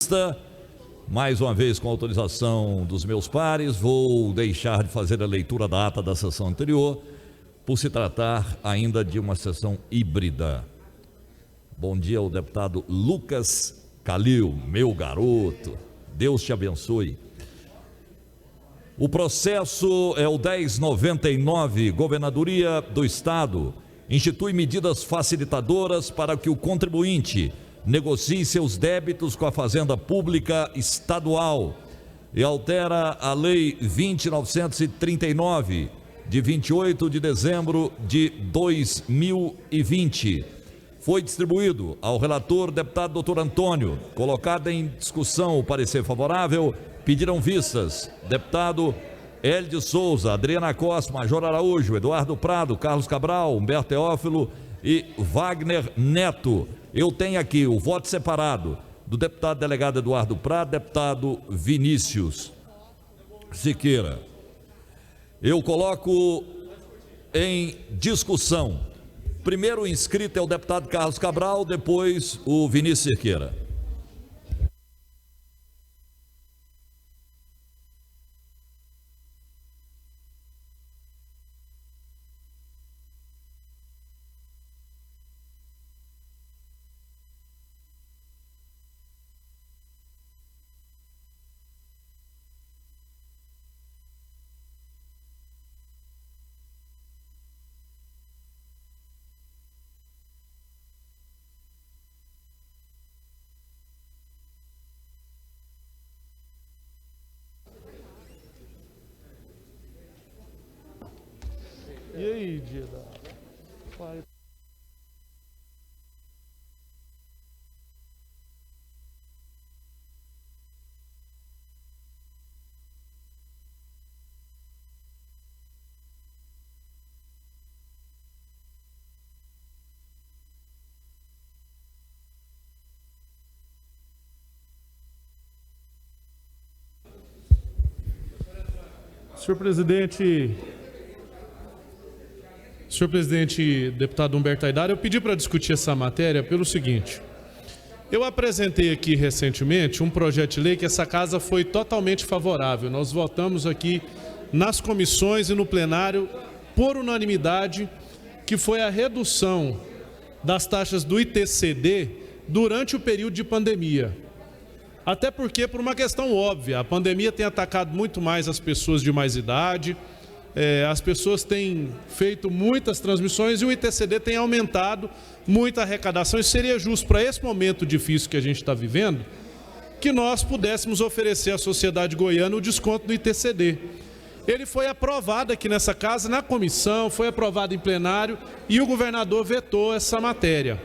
vista. Mais uma vez, com autorização dos meus pares, vou deixar de fazer a leitura da ata da sessão anterior, por se tratar ainda de uma sessão híbrida. Bom dia ao deputado Lucas Calil, meu garoto. Deus te abençoe. O processo é o 1099, Governadoria do Estado. Institui medidas facilitadoras para que o contribuinte negocie seus débitos com a Fazenda Pública Estadual e altera a Lei 20.939, de 28 de dezembro de 2020. Foi distribuído ao relator, deputado Dr. Antônio. Colocado em discussão o parecer favorável, pediram vistas deputado Hélio de Souza, Adriana Costa, Major Araújo, Eduardo Prado, Carlos Cabral, Humberto Teófilo e Wagner Neto. Eu tenho aqui o voto separado do deputado delegado Eduardo Prado, deputado Vinícius Siqueira. Eu coloco em discussão. Primeiro inscrito é o deputado Carlos Cabral, depois o Vinícius Siqueira. E aí, Dida? Vai. Senhor presidente, deputado Humberto Aidar, eu pedi para discutir essa matéria pelo seguinte: eu apresentei aqui recentemente um projeto de lei que essa casa foi totalmente favorável. Nós votamos aqui nas comissões e no plenário por unanimidade, que foi a redução das taxas do ITCD durante o período de pandemia. Até porque, por uma questão óbvia, a pandemia tem atacado muito mais as pessoas de mais idade, as pessoas têm feito muitas transmissões e o ITCD tem aumentado muita arrecadação. E seria justo, para esse momento difícil que a gente está vivendo, que nós pudéssemos oferecer à sociedade goiana o desconto do ITCD. Ele foi aprovado aqui nessa casa, na comissão, foi aprovado em plenário e o governador vetou essa matéria.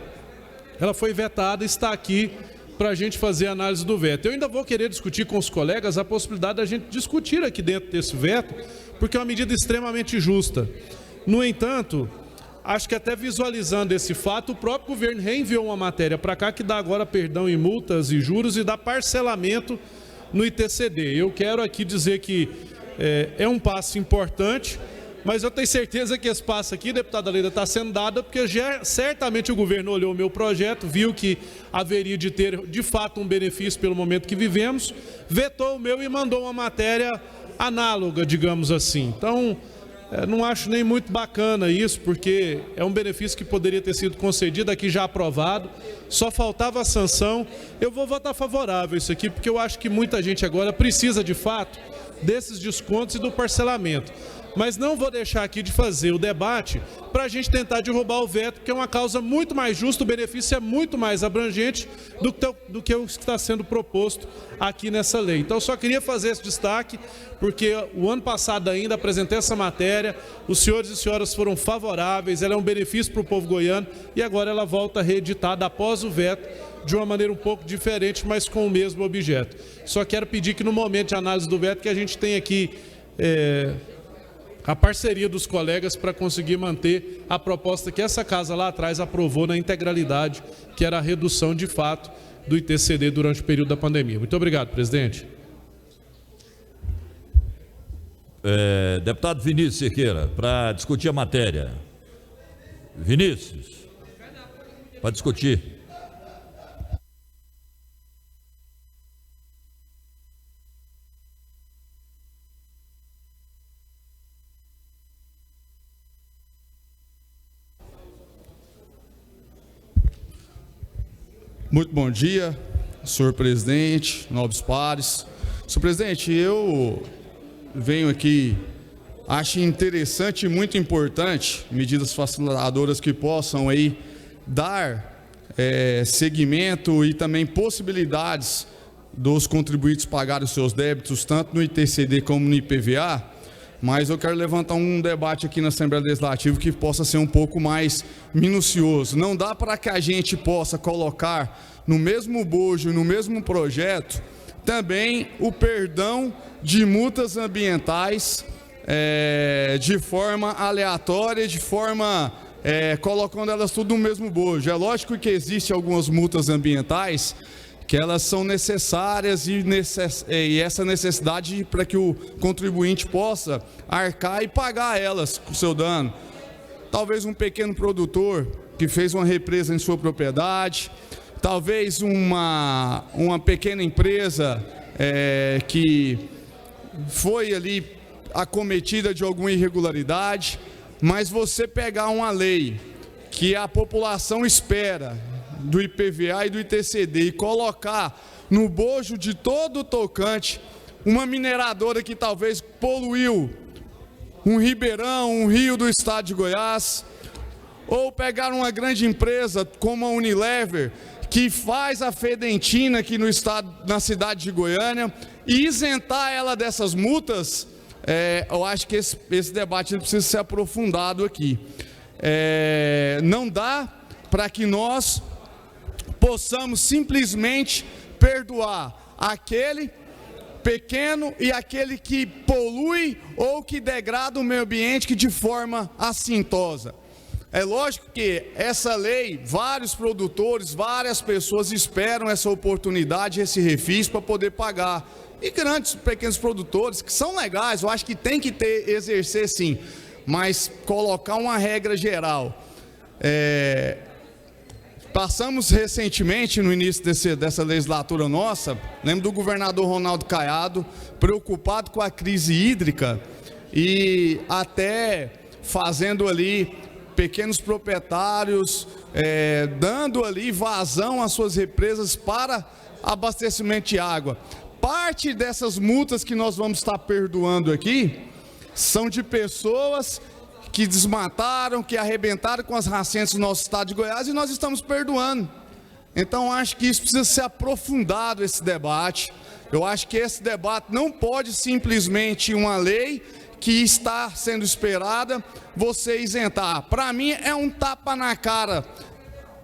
Ela foi vetada e está aqui para a gente fazer a análise do veto. Eu ainda vou querer discutir com os colegas a possibilidade da gente discutir aqui dentro desse veto, porque é uma medida extremamente justa. No entanto, acho que até visualizando esse fato, o próprio governo reenviou uma matéria para cá que dá agora perdão em multas e juros e dá parcelamento no ITCD. Eu quero aqui dizer que é um passo importante, mas eu tenho certeza que esse passo aqui, deputada Leida, está sendo dado porque certamente o governo olhou o meu projeto, viu que haveria de ter, de fato, um benefício pelo momento que vivemos, vetou o meu e mandou uma matéria análoga, digamos assim. Então, não acho nem muito bacana isso, porque é um benefício que poderia ter sido concedido aqui, já aprovado, só faltava a sanção. Eu vou votar favorável isso aqui, porque eu acho que muita gente agora precisa, de fato, desses descontos e do parcelamento. Mas não vou deixar aqui de fazer o debate para a gente tentar derrubar o veto, porque é uma causa muito mais justa, o benefício é muito mais abrangente do que o que está sendo proposto aqui nessa lei. Então, eu só queria fazer esse destaque, porque o ano passado ainda apresentei essa matéria, os senhores e senhoras foram favoráveis, ela é um benefício para o povo goiano e agora ela volta reeditada após o veto, de uma maneira um pouco diferente, mas com o mesmo objeto. Só quero pedir que no momento de análise do veto que a gente tenha aqui a parceria dos colegas para conseguir manter a proposta que essa casa lá atrás aprovou na integralidade, que era a redução de fato do ITCD durante o período da pandemia. Muito obrigado, presidente. Deputado Vinícius Siqueira, para discutir a matéria. Vinícius, para discutir. Muito bom dia, senhor presidente, nobres pares. Senhor presidente, eu venho aqui, acho interessante e muito importante, medidas facilitadoras que possam aí dar seguimento e também possibilidades dos contribuintes pagarem os seus débitos, tanto no ITCD como no IPVA, mas eu quero levantar um debate aqui na Assembleia Legislativa que possa ser um pouco mais minucioso. Não dá para que a gente possa colocar no mesmo bojo, no mesmo projeto, também o perdão de multas ambientais de forma aleatória, de forma colocando elas tudo no mesmo bojo. É lógico que existem algumas multas ambientais que elas são necessárias e essa necessidade para que o contribuinte possa arcar e pagar elas com o seu dano. Talvez um pequeno produtor que fez uma represa em sua propriedade, talvez uma pequena empresa que foi ali acometida de alguma irregularidade, mas você pegar uma lei que a população espera do IPVA e do ITCD e colocar no bojo de todo o tocante uma mineradora que talvez poluiu um ribeirão, um rio do estado de Goiás, ou pegar uma grande empresa como a Unilever, que faz a fedentina aqui no estado, na cidade de Goiânia, e isentar ela dessas multas, eu acho que esse debate precisa ser aprofundado aqui. Não dá para que nós possamos simplesmente perdoar aquele pequeno e aquele que polui ou que degrada o meio ambiente que de forma assintosa. É lógico que essa lei, vários produtores, várias pessoas esperam essa oportunidade, esse refis para poder pagar. E grandes, pequenos produtores, que são legais, eu acho que tem que exercer sim, mas colocar uma regra geral. Passamos recentemente, no início dessa legislatura nossa, lembro do governador Ronaldo Caiado, preocupado com a crise hídrica e até fazendo ali pequenos proprietários, dando ali vazão às suas represas para abastecimento de água. Parte dessas multas que nós vamos estar perdoando aqui são de pessoas que desmataram, que arrebentaram com as nascentes do nosso estado de Goiás e nós estamos perdoando. Então acho que isso precisa ser aprofundado, esse debate. Eu acho que esse debate não pode simplesmente uma lei que está sendo esperada você isentar. Para mim é um tapa na cara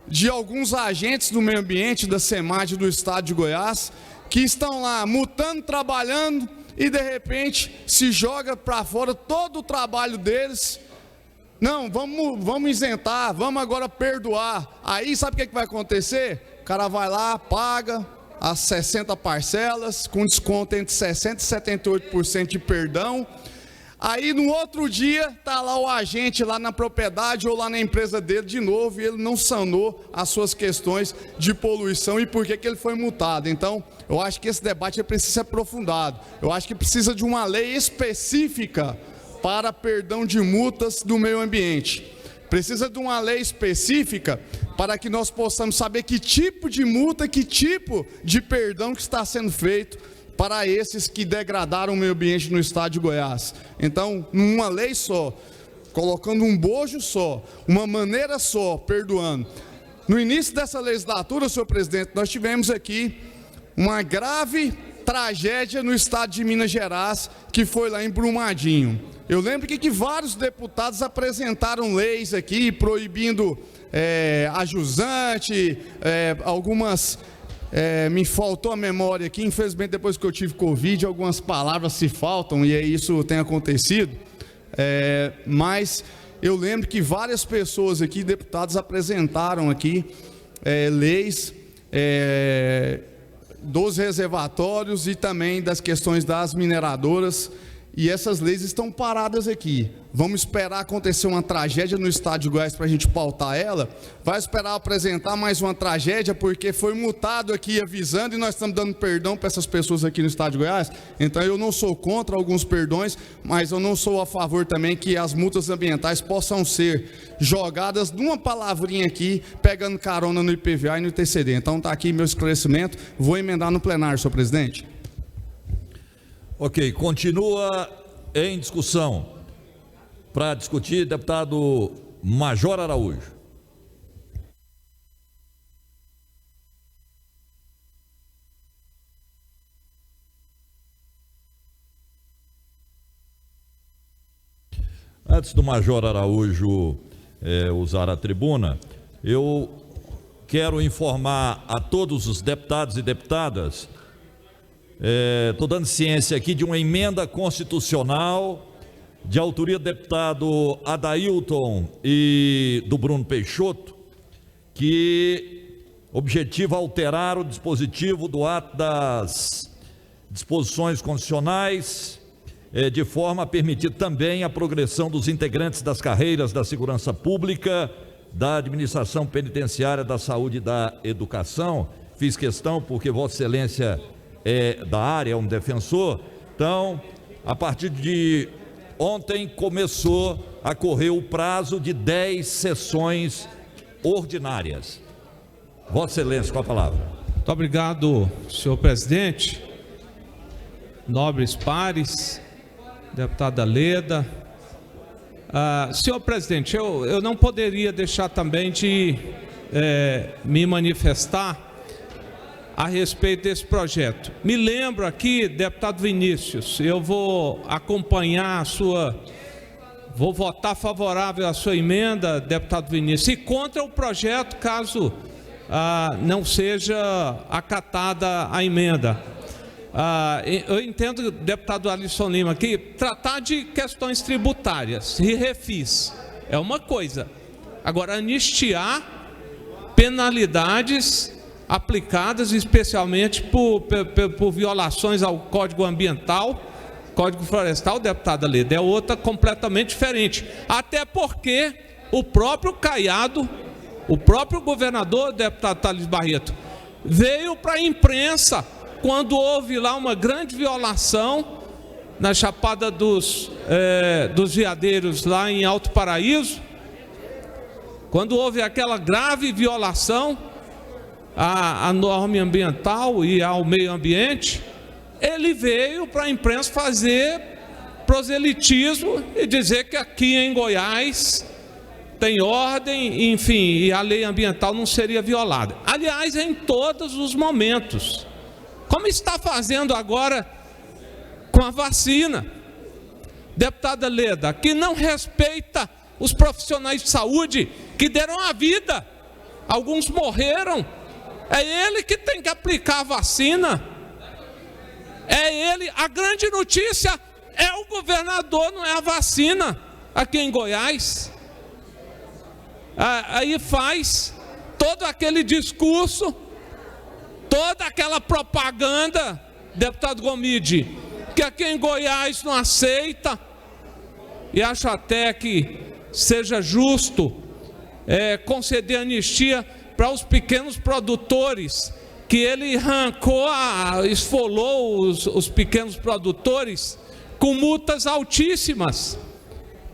de alguns agentes do meio ambiente da SEMAD do estado de Goiás que estão lá mutando, trabalhando e de repente se joga para fora todo o trabalho deles. Não, vamos isentar, vamos agora perdoar. Aí sabe o que vai acontecer? O cara vai lá, paga as 60 parcelas, com desconto entre 60% e 78% de perdão. Aí no outro dia está lá o agente lá na propriedade ou lá na empresa dele de novo e ele não sanou as suas questões de poluição e por que ele foi multado. Então eu acho que esse debate precisa ser aprofundado. Eu acho que precisa de uma lei específica para perdão de multas do meio ambiente. Precisa de uma lei específica para que nós possamos saber que tipo de multa, que tipo de perdão que está sendo feito para esses que degradaram o meio ambiente no estado de Goiás. Então, numa lei só, colocando um bojo só, uma maneira só, perdoando. No início dessa legislatura, senhor presidente, nós tivemos aqui uma grave tragédia no estado de Minas Gerais, que foi lá em Brumadinho. Eu lembro que vários deputados apresentaram leis aqui, proibindo a jusante, algumas... me faltou a memória aqui, infelizmente depois que eu tive Covid, algumas palavras se faltam e isso tem acontecido, mas eu lembro que várias pessoas aqui, deputados, apresentaram aqui leis dos reservatórios e também das questões das mineradoras e essas leis estão paradas aqui. Vamos esperar acontecer uma tragédia no estado de Goiás para a gente pautar ela? Vai esperar apresentar mais uma tragédia porque foi multado aqui avisando e nós estamos dando perdão para essas pessoas aqui no estado de Goiás? Então eu não sou contra alguns perdões, mas eu não sou a favor também que as multas ambientais possam ser jogadas numa palavrinha aqui, pegando carona no IPVA e no ITCD. Então está aqui meu esclarecimento, vou emendar no plenário, senhor presidente. Ok, continua em discussão. Para discutir, deputado Major Araújo. Antes do Major Araújo usar a tribuna, eu quero informar a todos os deputados e deputadas, estou dando ciência aqui de uma emenda constitucional de autoria do deputado Adailton e do Bruno Peixoto, que objetiva alterar o dispositivo do ato das disposições constitucionais, de forma a permitir também a progressão dos integrantes das carreiras da segurança pública, da administração penitenciária, da saúde e da educação. Fiz questão porque Vossa Excelência é da área, é um defensor. Então, a partir de ontem começou a correr o prazo de 10 sessões ordinárias. Vossa Excelência, com a palavra. Muito obrigado, senhor presidente, nobres pares, deputada Leda. Senhor presidente, eu não poderia deixar também de me manifestar a respeito desse projeto. Me lembro aqui, deputado Vinícius, eu vou acompanhar vou votar favorável à sua emenda, deputado Vinícius, e contra o projeto, caso não seja acatada a emenda. Eu entendo, deputado Alisson Lima, que tratar de questões tributárias e refis é uma coisa. Agora, anistiar penalidades aplicadas especialmente por violações ao Código Ambiental, Código Florestal, deputada Leda, é outra completamente diferente. Até porque o próprio Caiado, o próprio governador, deputado Thales Barreto, veio para a imprensa quando houve lá uma grande violação na Chapada dos Veadeiros, lá em Alto Paraíso, quando houve aquela grave violação à norma ambiental e ao meio ambiente, ele veio para a imprensa fazer proselitismo e dizer que aqui em Goiás tem ordem, enfim, e a lei ambiental não seria violada. Aliás, em todos os momentos, como está fazendo agora com a vacina. Deputada Leda, que não respeita os profissionais de saúde que deram a vida, alguns morreram. É ele que tem que aplicar a vacina. É ele. A grande notícia é o governador, não é a vacina, aqui em Goiás. Aí faz todo aquele discurso, toda aquela propaganda, deputado Gomide, que aqui em Goiás não aceita, e acho até que seja justo conceder anistia para os pequenos produtores, que ele esfolou os pequenos produtores com multas altíssimas,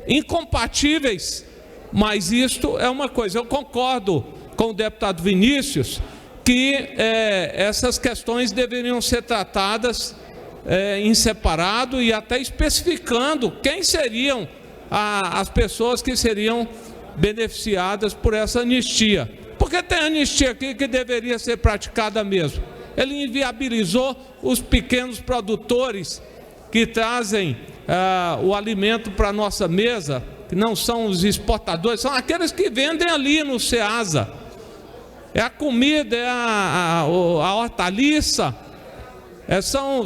incompatíveis. Mas isto é uma coisa, eu concordo com o deputado Vinícius, que essas questões deveriam ser tratadas em separado e até especificando quem seriam as pessoas que seriam beneficiadas por essa anistia. Porque tem anistia aqui que deveria ser praticada mesmo. Ele inviabilizou os pequenos produtores que trazem o alimento para a nossa mesa, que não são os exportadores, são aqueles que vendem ali no Ceasa. É a comida, é a hortaliça, são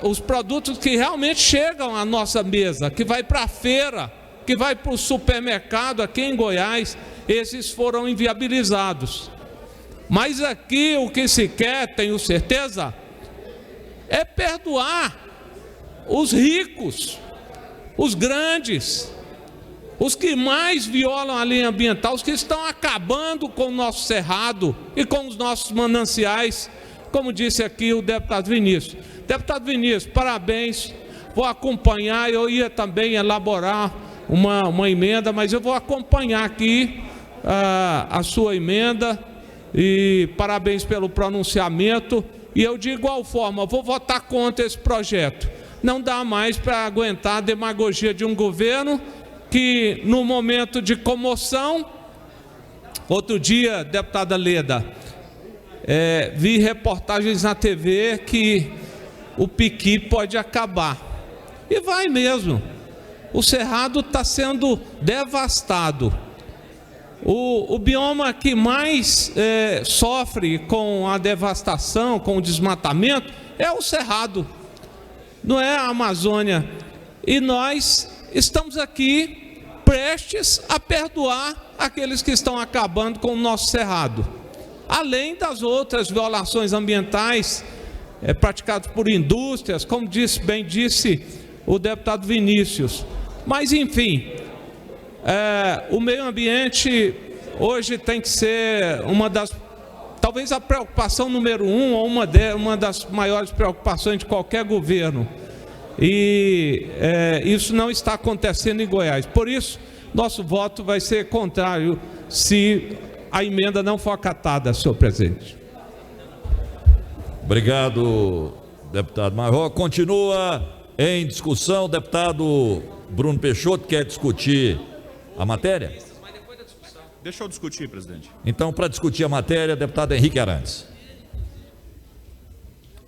os produtos que realmente chegam à nossa mesa, que vai para a feira, que vai para o supermercado aqui em Goiás. Esses foram inviabilizados. Mas aqui o que se quer, tenho certeza, é perdoar os ricos, os grandes, os que mais violam a lei ambiental, os que estão acabando com o nosso cerrado e com os nossos mananciais, como disse aqui o deputado Vinícius. Deputado Vinícius, parabéns, vou acompanhar, eu ia também elaborar uma emenda, mas eu vou acompanhar aqui a sua emenda, e parabéns pelo pronunciamento, e eu de igual forma vou votar contra esse projeto. Não dá mais para aguentar a demagogia de um governo que, no momento de comoção, outro dia, deputada Leda, vi reportagens na TV que o piqui pode acabar, e vai mesmo. O cerrado está sendo devastado. O bioma que mais sofre com a devastação, com o desmatamento, é o cerrado, não é a Amazônia. E nós estamos aqui prestes a perdoar aqueles que estão acabando com o nosso cerrado, além das outras violações ambientais praticadas por indústrias, como bem disse o deputado Vinícius. Mas enfim, o meio ambiente hoje tem que ser talvez a preocupação número 1, ou uma das maiores preocupações de qualquer governo. E isso não está acontecendo em Goiás. Por isso, nosso voto vai ser contrário se a emenda não for acatada, senhor presidente. Obrigado, deputado Marró. Continua em discussão, deputado Bruno Peixoto quer discutir a matéria? Deixa eu discutir, presidente. Então, para discutir a matéria, deputado Henrique Arantes.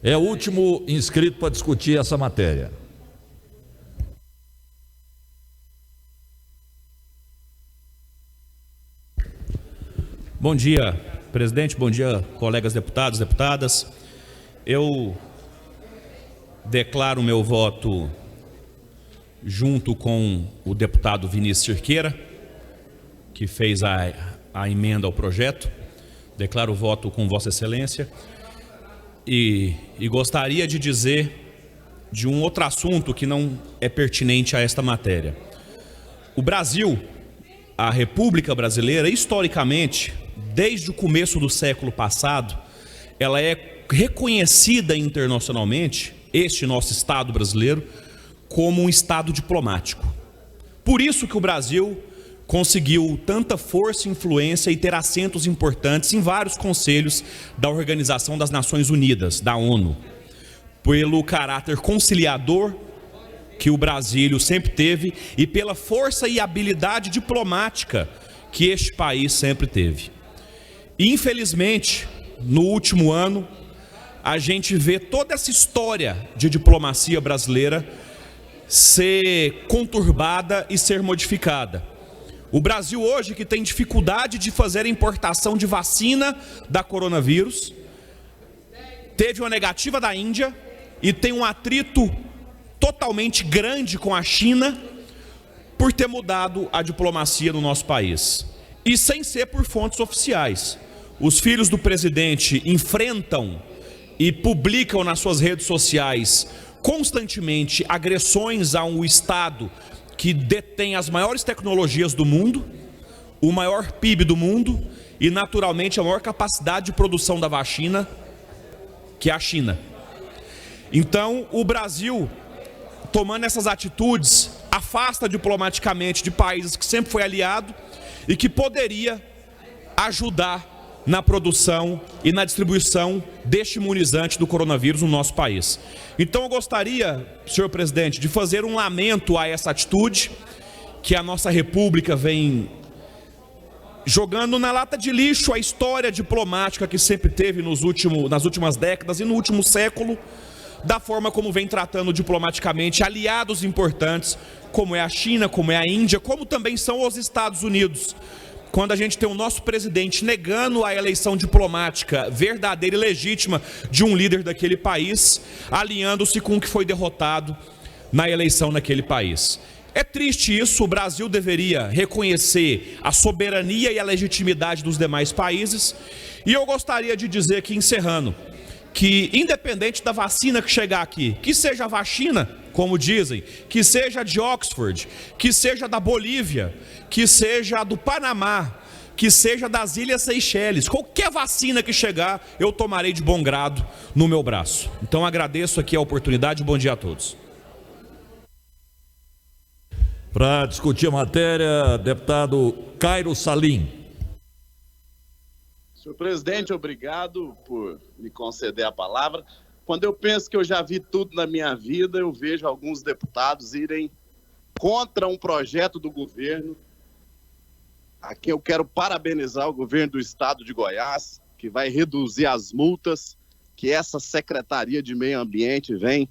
É o último inscrito para discutir essa matéria. Bom dia, presidente. Bom dia, colegas deputados, deputadas. Eu declaro o meu voto junto com o deputado Vinícius Cerqueira, que fez a emenda ao projeto. Declaro o voto com Vossa Excelência. E gostaria de dizer de um outro assunto que não é pertinente a esta matéria. O Brasil, a República Brasileira, historicamente, desde o começo do século passado, ela é reconhecida internacionalmente, este nosso Estado brasileiro, como um Estado diplomático. Por isso que o Brasil conseguiu tanta força e influência e ter assentos importantes em vários conselhos da Organização das Nações Unidas, da ONU, pelo caráter conciliador que o Brasil sempre teve e pela força e habilidade diplomática que este país sempre teve. E, infelizmente, no último ano, a gente vê toda essa história de diplomacia brasileira ser conturbada e ser modificada. O Brasil hoje, que tem dificuldade de fazer a importação de vacina da coronavírus, teve uma negativa da Índia e tem um atrito totalmente grande com a China por ter mudado a diplomacia no nosso país. E sem ser por fontes oficiais. Os filhos do presidente enfrentam e publicam nas suas redes sociais constantemente agressões a um Estado que detém as maiores tecnologias do mundo, o maior PIB do mundo e, naturalmente, a maior capacidade de produção da vacina, que é a China. Então, o Brasil, tomando essas atitudes, afasta diplomaticamente de países que sempre foi aliado e que poderia ajudar na produção e na distribuição deste imunizante do coronavírus no nosso país. Então eu gostaria, senhor presidente, de fazer um lamento a essa atitude que a nossa república vem jogando na lata de lixo a história diplomática que sempre teve nas últimas décadas e no último século, da forma como vem tratando diplomaticamente aliados importantes, como é a China, como é a Índia, como também são os Estados Unidos. Quando a gente tem o nosso presidente negando a eleição diplomática verdadeira e legítima de um líder daquele país, alinhando-se com o que foi derrotado na eleição naquele país. É triste isso, o Brasil deveria reconhecer a soberania e a legitimidade dos demais países. E eu gostaria de dizer aqui, encerrando, que, independente da vacina que chegar aqui, que seja a vacina, como dizem, que seja de Oxford, que seja da Bolívia, que seja do Panamá, que seja das Ilhas Seychelles, qualquer vacina que chegar, eu tomarei de bom grado no meu braço. Então agradeço aqui a oportunidade, bom dia a todos. Para discutir a matéria, deputado Cairo Salim. Senhor presidente, obrigado por me conceder a palavra. Quando eu penso que eu já vi tudo na minha vida, eu vejo alguns deputados irem contra um projeto do governo. Aqui eu quero parabenizar o governo do estado de Goiás, que vai reduzir as multas que essa Secretaria de Meio Ambiente vem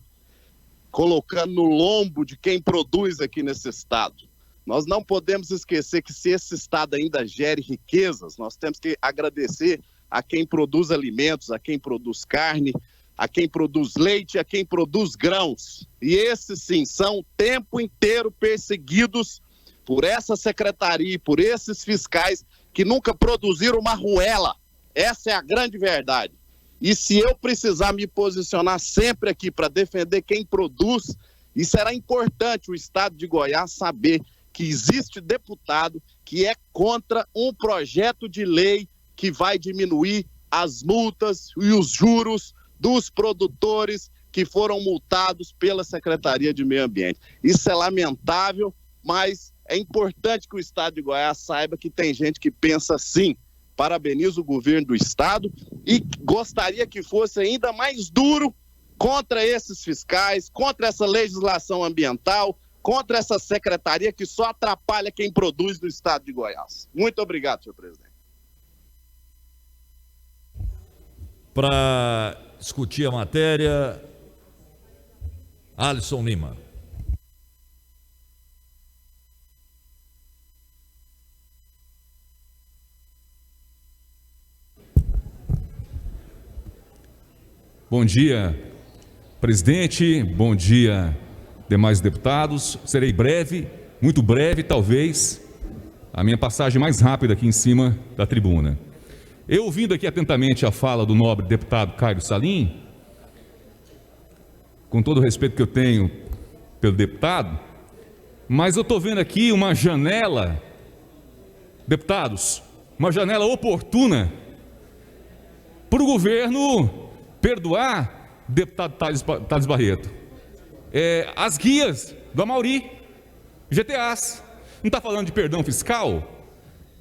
colocando no lombo de quem produz aqui nesse estado. Nós não podemos esquecer que se esse estado ainda gere riquezas, nós temos que agradecer a quem produz alimentos, a quem produz carne, a quem produz leite, a quem produz grãos. E esses sim são o tempo inteiro perseguidos por essa secretaria, por esses fiscais que nunca produziram uma arruela. Essa é a grande verdade. E se eu precisar me posicionar sempre aqui para defender quem produz, e será importante o estado de Goiás saber que existe deputado que é contra um projeto de lei que vai diminuir as multas e os juros dos produtores que foram multados pela Secretaria de Meio Ambiente. Isso é lamentável, mas é importante que o estado de Goiás saiba que tem gente que pensa assim. Parabenizo o governo do estado e gostaria que fosse ainda mais duro contra esses fiscais, contra essa legislação ambiental, contra essa secretaria que só atrapalha quem produz no estado de Goiás. Muito obrigado, senhor presidente. Para discutir a matéria, Alisson Lima. Bom dia, presidente, bom dia, demais deputados. Serei breve, muito breve, talvez, a minha passagem mais rápida aqui em cima da tribuna. Eu, ouvindo aqui atentamente a fala do nobre deputado Cairo Salim, com todo o respeito que eu tenho pelo deputado, mas eu estou vendo aqui uma janela, deputados, uma janela oportuna para o governo perdoar deputado Thales Barreto. As guias do Amauri, GTAs, não está falando de perdão fiscal,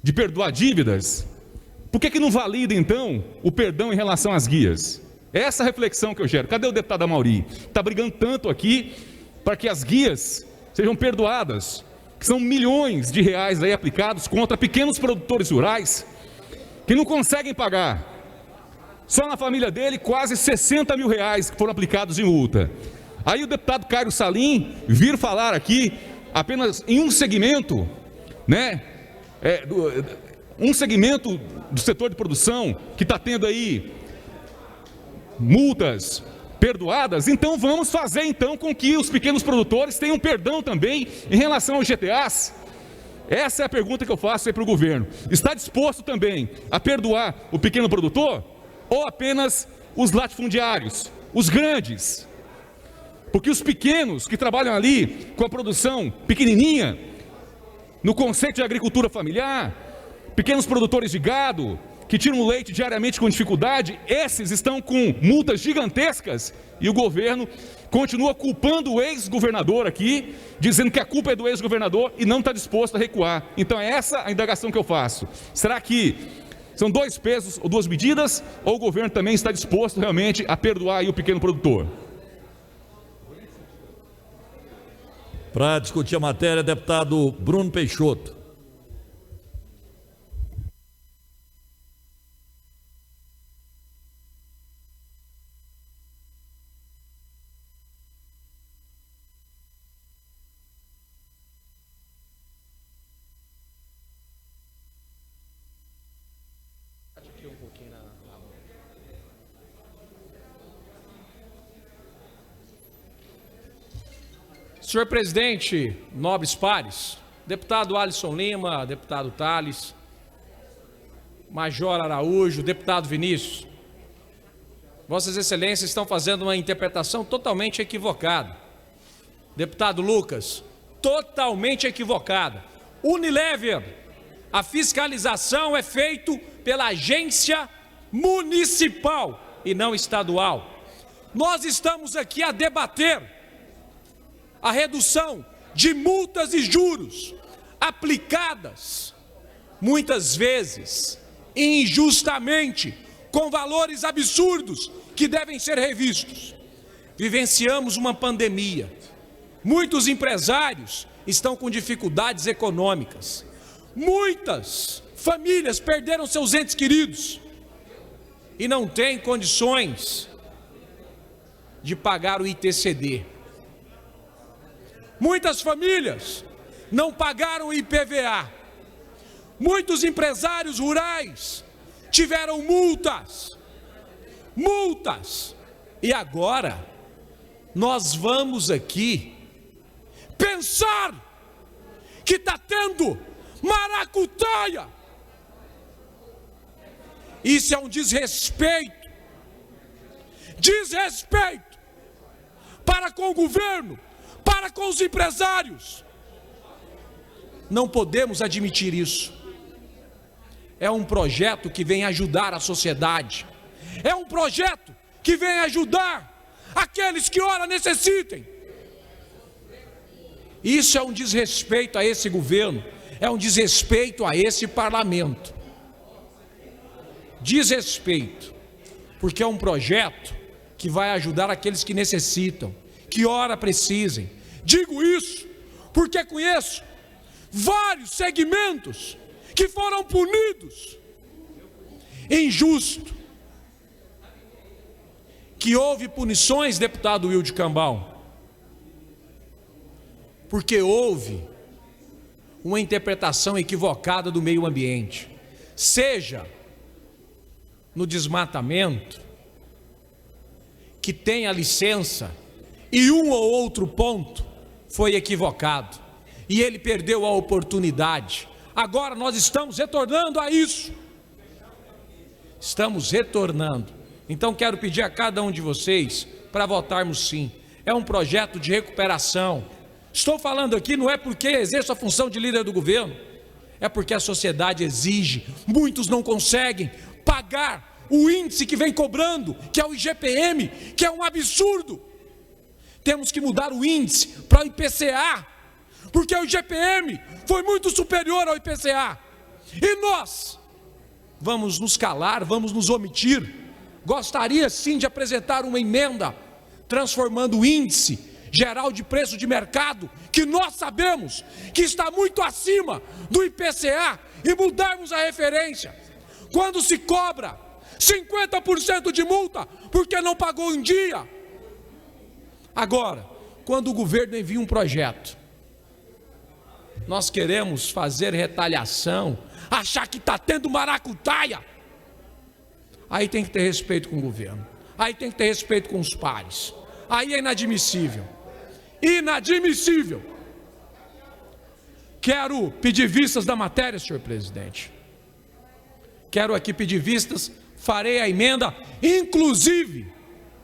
de perdoar dívidas? Por que não valida então o perdão em relação às guias? Essa reflexão que eu gero. Cadê o deputado Amauri? Está brigando tanto aqui para que as guias sejam perdoadas, que são milhões de reais aí aplicados contra pequenos produtores rurais que não conseguem pagar. Só na família dele, quase 60 mil reais que foram aplicados em multa. Aí o deputado Cairo Salim vir falar aqui apenas em um segmento, né? Um segmento do setor de produção que está tendo aí multas perdoadas. Então vamos fazer então com que os pequenos produtores tenham perdão também em relação aos GTAs. Essa é a pergunta que eu faço aí para o governo. Está disposto também a perdoar o pequeno produtor? Ou apenas os latifundiários, os grandes? Porque os pequenos que trabalham ali com a produção pequenininha, no conceito de agricultura familiar, pequenos produtores de gado, que tiram leite diariamente com dificuldade, esses estão com multas gigantescas e o governo continua culpando o ex-governador aqui, dizendo que a culpa é do ex-governador e não está disposto a recuar. Então é essa a indagação que eu faço. Será que são dois pesos ou duas medidas, ou o governo também está disposto realmente a perdoar aí o pequeno produtor? Para discutir a matéria, deputado Bruno Peixoto. Senhor presidente, nobres pares, deputado Alisson Lima, deputado Thales, Major Araújo, deputado Vinícius, Vossas Excelências estão fazendo uma interpretação totalmente equivocada. Deputado Lucas, totalmente equivocada. Unilever, a fiscalização é feita pela agência municipal e não estadual. Nós estamos aqui a debater a redução de multas e juros aplicadas, muitas vezes, injustamente, com valores absurdos que devem ser revistos. Vivenciamos uma pandemia. Muitos empresários estão com dificuldades econômicas. Muitas famílias perderam seus entes queridos e não têm condições de pagar o ITCD. Muitas famílias não pagaram o IPVA. Muitos empresários rurais tiveram multas. E agora nós vamos aqui pensar que está tendo maracutaia. Isso é um desrespeito para com o governo, para com os empresários. Não podemos admitir isso. É um projeto que vem ajudar a sociedade. É um projeto que vem ajudar aqueles que ora necessitem. Isso é um desrespeito a esse governo, é um desrespeito a esse parlamento. Desrespeito, porque é um projeto que vai ajudar aqueles que necessitam, que ora precisem. Digo isso porque conheço vários segmentos que foram punidos. Injusto. Que houve punições, deputado Wilde Cambal, porque houve uma interpretação equivocada do meio ambiente, seja no desmatamento, que tem a licença, e um ou outro ponto foi equivocado, e ele perdeu a oportunidade. Agora nós estamos retornando a isso. Estamos retornando. Então quero pedir a cada um de vocês para votarmos sim. É um projeto de recuperação. Estou falando aqui não é porque exerço a função de líder do governo, é porque a sociedade exige. Muitos não conseguem pagar o índice que vem cobrando, que é o IGPM, que é um absurdo. Temos que mudar o índice para o IPCA, porque o IGPM foi muito superior ao IPCA. E nós vamos nos calar, vamos nos omitir. Gostaria sim de apresentar uma emenda transformando o índice geral de preço de mercado, que nós sabemos que está muito acima do IPCA, e mudarmos a referência. Quando se cobra 50% de multa porque não pagou em dia. Agora, quando o governo envia um projeto, nós queremos fazer retaliação, achar que está tendo maracutaia. Aí tem que ter respeito com o governo, aí tem que ter respeito com os pares. Aí é inadmissível. Inadmissível. Quero pedir vistas da matéria, senhor presidente. Quero aqui pedir vistas, farei a emenda, inclusive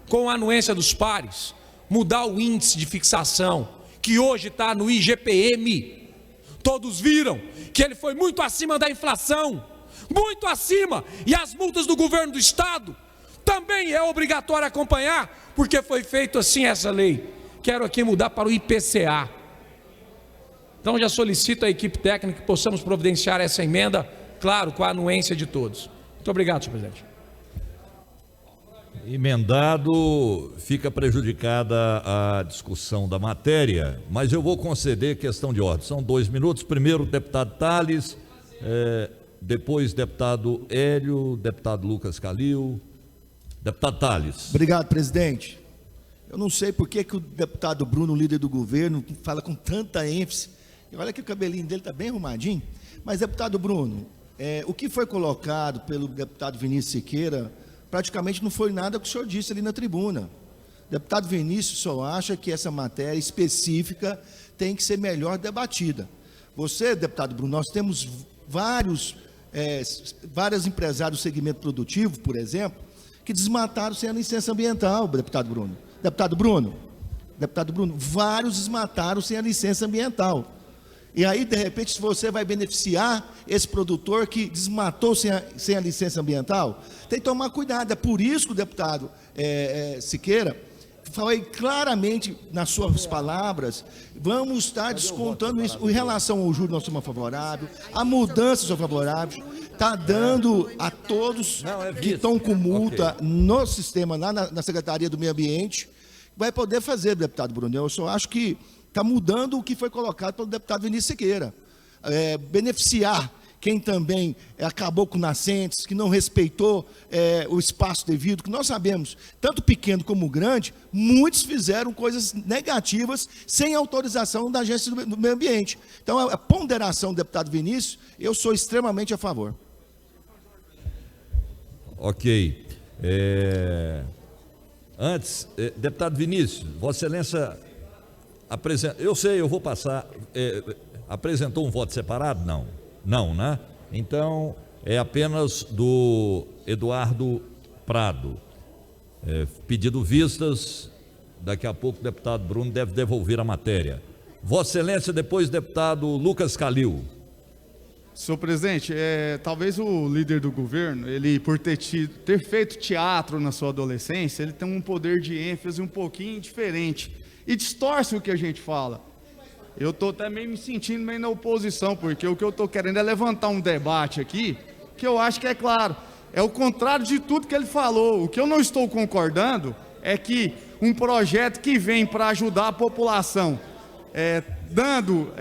com a anuência dos pares, mudar o índice de fixação, que hoje está no IGPM. Todos viram que ele foi muito acima da inflação, muito acima, e as multas do governo do estado também é obrigatório acompanhar, porque foi feito assim essa lei. Quero aqui mudar para o IPCA. Então já solicito à equipe técnica que possamos providenciar essa emenda, claro, com a anuência de todos. Muito obrigado, senhor presidente. Emendado, fica prejudicada a discussão da matéria, mas eu vou conceder questão de ordem. São 2 minutos. Primeiro, deputado Tales, depois, deputado Hélio, deputado Lucas Calil. Deputado Tales. Obrigado, presidente. Eu não sei por que o deputado Bruno, líder do governo, fala com tanta ênfase. E olha que o cabelinho dele está bem arrumadinho. Mas, deputado Bruno, o que foi colocado pelo deputado Vinícius Siqueira praticamente não foi nada que o senhor disse ali na tribuna. Deputado Vinícius só acha que essa matéria específica tem que ser melhor debatida. Você, deputado Bruno, nós temos vários empresários do segmento produtivo, por exemplo, que desmataram sem a licença ambiental, deputado Bruno. Deputado Bruno, vários desmataram sem a licença ambiental. E aí, de repente, se você vai beneficiar esse produtor que desmatou sem a licença ambiental, tem que tomar cuidado. É por isso que o deputado Siqueira falei claramente nas suas palavras, vamos estar descontando isso. Em relação ao juro, nós somos favoráveis, a mudança são favoráveis, está dando a todos que estão com multa no sistema, lá na Secretaria do Meio Ambiente, vai poder fazer, deputado Bruno. Eu só acho que está mudando o que foi colocado pelo deputado Vinícius Siqueira. Beneficiar quem também acabou com nascentes, que não respeitou o espaço devido, que nós sabemos, tanto pequeno como grande, muitos fizeram coisas negativas sem autorização da Agência do Meio Ambiente. Então, a ponderação do deputado Vinícius, eu sou extremamente a favor. Ok. Antes, deputado Vinícius, Vossa Excelência eu sei, eu vou passar. Apresentou um voto separado? Não, né? Então, é apenas do Eduardo Prado. Pedido vistas, daqui a pouco o deputado Bruno deve devolver a matéria. Vossa Excelência, depois deputado Lucas Calil. Senhor presidente, talvez o líder do governo, ele por ter feito teatro na sua adolescência, ele tem um poder de ênfase um pouquinho diferente e distorce o que a gente fala. Eu estou até meio me sentindo meio na oposição, porque o que eu estou querendo é levantar um debate aqui, que eu acho que é claro, é o contrário de tudo que ele falou. O que eu não estou concordando é que um projeto que vem para ajudar a população, dando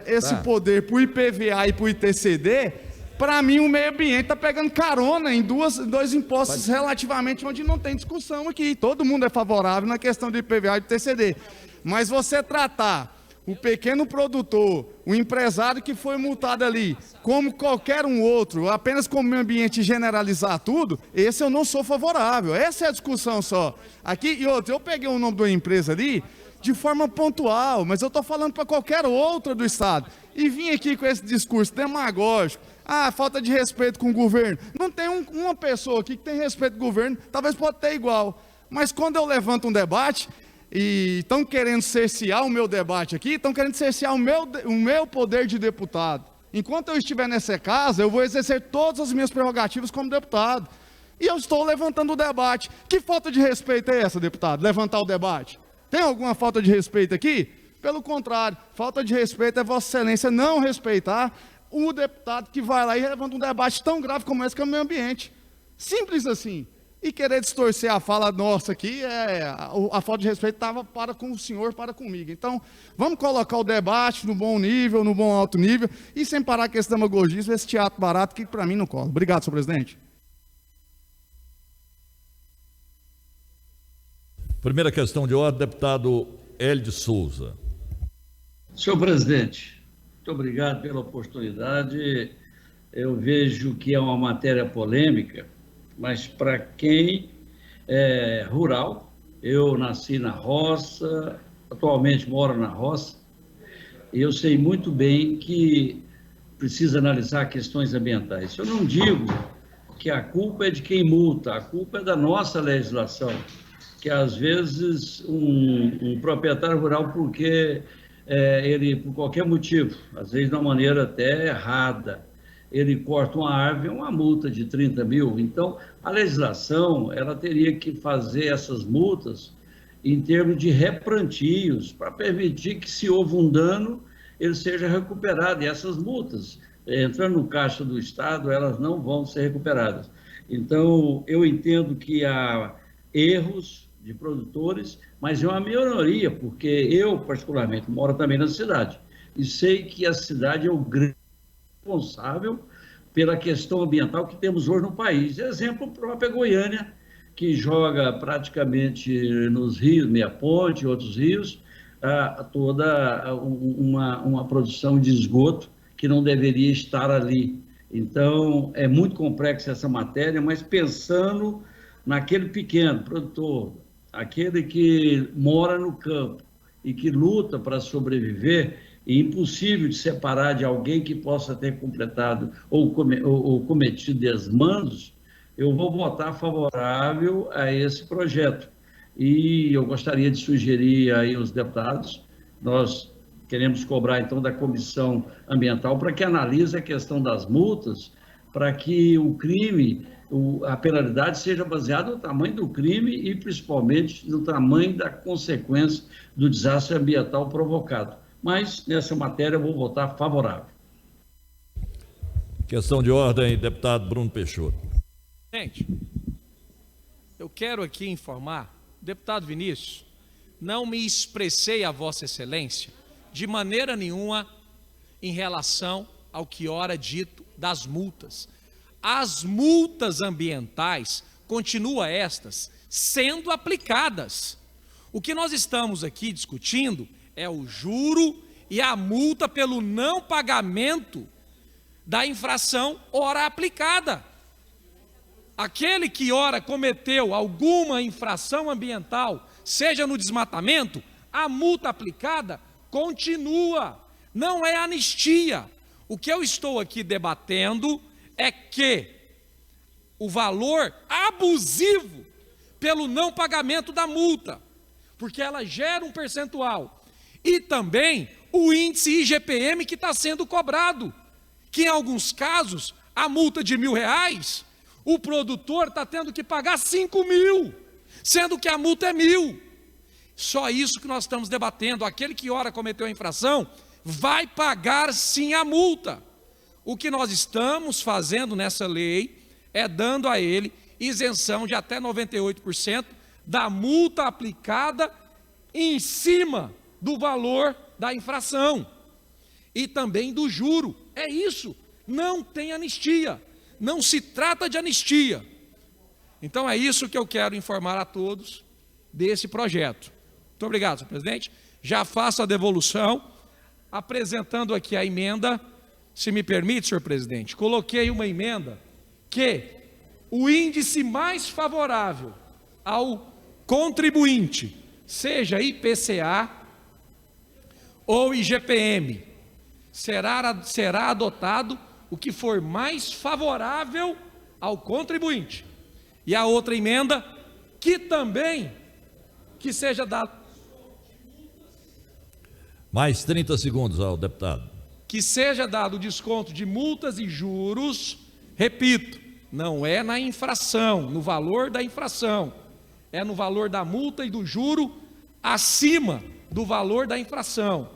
esse poder para o IPVA e para o ITCD, para mim o meio ambiente está pegando carona em dois impostos relativamente onde não tem discussão aqui. Todo mundo é favorável na questão do IPVA e do ITCD. Mas você tratar o pequeno produtor, o empresário que foi multado ali, como qualquer um outro, apenas como meio ambiente, generalizar tudo, esse eu não sou favorável. Essa é a discussão só. Aqui, e outro, eu peguei o nome de uma empresa ali de forma pontual, mas eu estou falando para qualquer outra do Estado. E vim aqui com esse discurso demagógico, falta de respeito com o governo. Não tem uma pessoa aqui que tem respeito com o governo, talvez pode ter igual. Mas quando eu levanto um debate, e estão querendo cercear o meu debate aqui, estão querendo cercear o meu poder de deputado. Enquanto eu estiver nessa casa, eu vou exercer todas as minhas prerrogativas como deputado. E eu estou levantando o debate. Que falta de respeito é essa, deputado? Levantar o debate? Tem alguma falta de respeito aqui? Pelo contrário, falta de respeito é Vossa Excelência não respeitar o deputado que vai lá e levanta um debate tão grave como esse que é o meio ambiente. Simples assim. E querer distorcer a fala nossa aqui, a falta de respeito estava para com o senhor, para comigo. Então, vamos colocar o debate no bom nível, no bom alto nível, e sem parar com esse demagogismo, esse teatro barato que para mim não cola. Obrigado, senhor presidente. Primeira questão de ordem, deputado Hélio de Souza. Senhor presidente, muito obrigado pela oportunidade. Eu vejo que é uma matéria polêmica, mas para quem é rural, eu nasci na roça, atualmente moro na roça, e eu sei muito bem que precisa analisar questões ambientais. Eu não digo que a culpa é de quem multa, a culpa é da nossa legislação, que às vezes um proprietário rural, porque ele, por qualquer motivo, às vezes de uma maneira até errada, ele corta uma árvore, uma multa de 30 mil. Então, a legislação, ela teria que fazer essas multas em termos de reprantios, para permitir que, se houve um dano, ele seja recuperado. E essas multas, entrando no caixa do Estado, elas não vão ser recuperadas. Então, eu entendo que há erros de produtores, mas é uma minoria, porque eu, particularmente, moro também na cidade, e sei que a cidade é o grande responsável pela questão ambiental que temos hoje no país. Exemplo, a própria Goiânia, que joga praticamente nos rios, Meia Ponte, outros rios, toda uma produção de esgoto que não deveria estar ali. Então, é muito complexa essa matéria, mas pensando naquele pequeno produtor, aquele que mora no campo e que luta para sobreviver, e impossível de separar de alguém que possa ter completado ou cometido desmandos, eu vou votar favorável a esse projeto. E eu gostaria de sugerir aí aos deputados, nós queremos cobrar então da Comissão Ambiental para que analise a questão das multas, para que o crime, a penalidade seja baseada no tamanho do crime e principalmente no tamanho da consequência do desastre ambiental provocado. Mas nessa matéria eu vou votar favorável. Questão de ordem, deputado Bruno Peixoto. Gente, eu quero aqui informar, deputado Vinícius, não me expressei a Vossa Excelência de maneira nenhuma em relação ao que ora dito das multas. As multas ambientais continuam estas sendo aplicadas. O que nós estamos aqui discutindo é o juro e a multa pelo não pagamento da infração ora aplicada. Aquele que ora cometeu alguma infração ambiental, seja no desmatamento, a multa aplicada continua, não é anistia. O que eu estou aqui debatendo é que o valor abusivo pelo não pagamento da multa, porque ela gera um percentual, e também o índice IGPM que está sendo cobrado, que em alguns casos, a multa de R$1.000, o produtor está tendo que pagar 5.000, sendo que a multa é 1.000. Só isso que nós estamos debatendo. Aquele que ora cometeu a infração vai pagar sim a multa. O que nós estamos fazendo nessa lei é dando a ele isenção de até 98% da multa aplicada em cima do valor da infração e também do juro. É isso, não tem anistia, não se trata de anistia. Então é isso que eu quero informar a todos desse projeto. Muito obrigado, senhor presidente. Já faço a devolução, apresentando aqui a emenda, se me permite, senhor presidente. Coloquei uma emenda que o índice mais favorável ao contribuinte, seja IPCA ou IGPM, será adotado o que for mais favorável ao contribuinte. E a outra emenda, que também que seja dado... Mais 30 segundos ao deputado. Que seja dado desconto de multas e juros, repito, não é na infração, no valor da infração, é no valor da multa e do juro acima do valor da infração.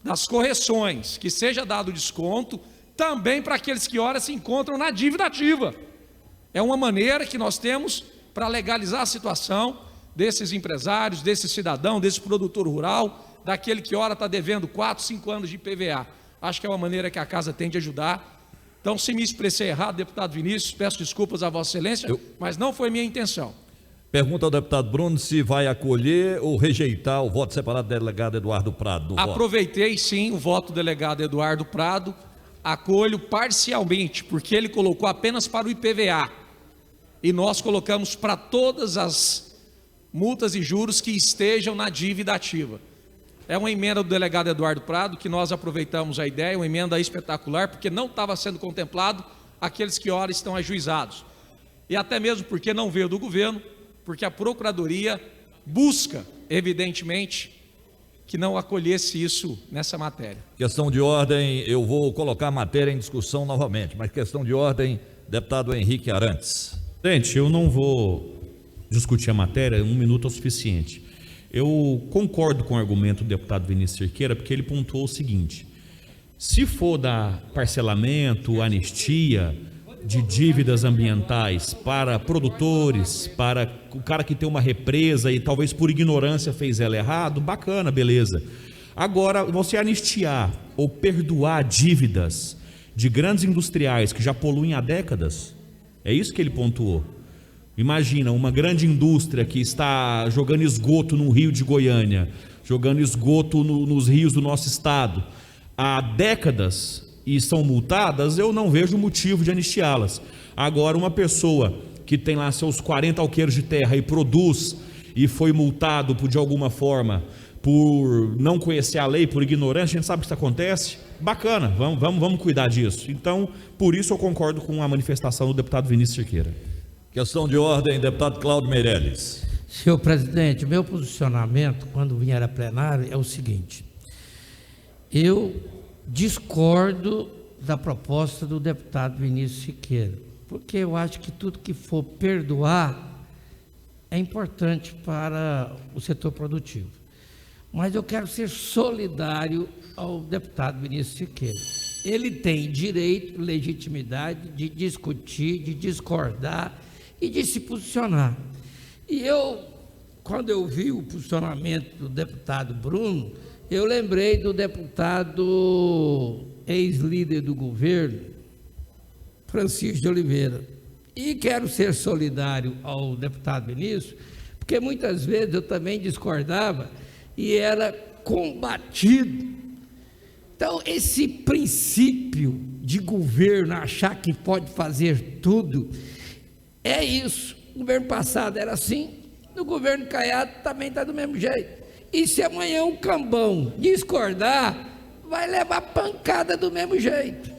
Das correções, que seja dado desconto também para aqueles que ora se encontram na dívida ativa. É uma maneira que nós temos para legalizar a situação desses empresários, desse cidadão, desse produtor rural, daquele que ora está devendo 4, 5 anos de IPVA. Acho que é uma maneira que a casa tem de ajudar. Então, se me expressei errado, deputado Vinícius, peço desculpas a Vossa Excelência, mas não foi minha intenção. Pergunta ao deputado Bruno se vai acolher ou rejeitar o voto separado do delegado Eduardo Prado. Aproveitei sim o voto do delegado Eduardo Prado, acolho parcialmente, porque ele colocou apenas para o IPVA, e nós colocamos para todas as multas e juros que estejam na dívida ativa. É uma emenda do delegado Eduardo Prado, que nós aproveitamos a ideia, uma emenda espetacular, porque não estava sendo contemplado aqueles que ora estão ajuizados. E até mesmo porque não veio do governo, porque a Procuradoria busca, evidentemente, que não acolhesse isso nessa matéria. Questão de ordem, eu vou colocar a matéria em discussão novamente, mas questão de ordem, deputado Henrique Arantes. Presidente, eu não vou discutir a matéria, 1 minuto é o suficiente. Eu concordo com o argumento do deputado Vinícius Cerqueira, porque ele pontuou o seguinte: se for dar parcelamento, anistia de dívidas ambientais para produtores, para o cara que tem uma represa e talvez por ignorância fez ela errado, bacana, beleza. Agora, você anistiar ou perdoar dívidas de grandes industriais que já poluem há décadas, é isso que ele pontuou. Imagina uma grande indústria que está jogando esgoto no rio de Goiânia, jogando esgoto nos rios do nosso estado há décadas e são multadas, eu não vejo motivo de anistiá-las. Agora, uma pessoa que tem lá seus 40 alqueires de terra e produz e foi multado de alguma forma por não conhecer a lei, por ignorância, a gente sabe que isso acontece. Bacana, vamos cuidar disso. Então, por isso eu concordo com a manifestação do deputado Vinícius Cerqueira. Questão de ordem, deputado Cláudio Meirelles. Senhor presidente, meu posicionamento, quando vier a plenário, é o seguinte: eu discordo da proposta do deputado Vinícius Cerqueira, porque eu acho que tudo que for perdoar é importante para o setor produtivo. Mas eu quero ser solidário ao deputado Vinícius Cerqueira. Ele tem direito, legitimidade de discutir, de discordar e de se posicionar. E eu, quando eu vi o posicionamento do deputado Bruno, eu lembrei do deputado ex-líder do governo, Francisco de Oliveira. E quero ser solidário ao deputado Vinícius, porque muitas vezes eu também discordava e era combatido. Então, esse princípio de governo, achar que pode fazer tudo, é isso. No governo passado era assim, no governo Caiado também está do mesmo jeito. E se amanhã um cambão discordar, vai levar pancada do mesmo jeito.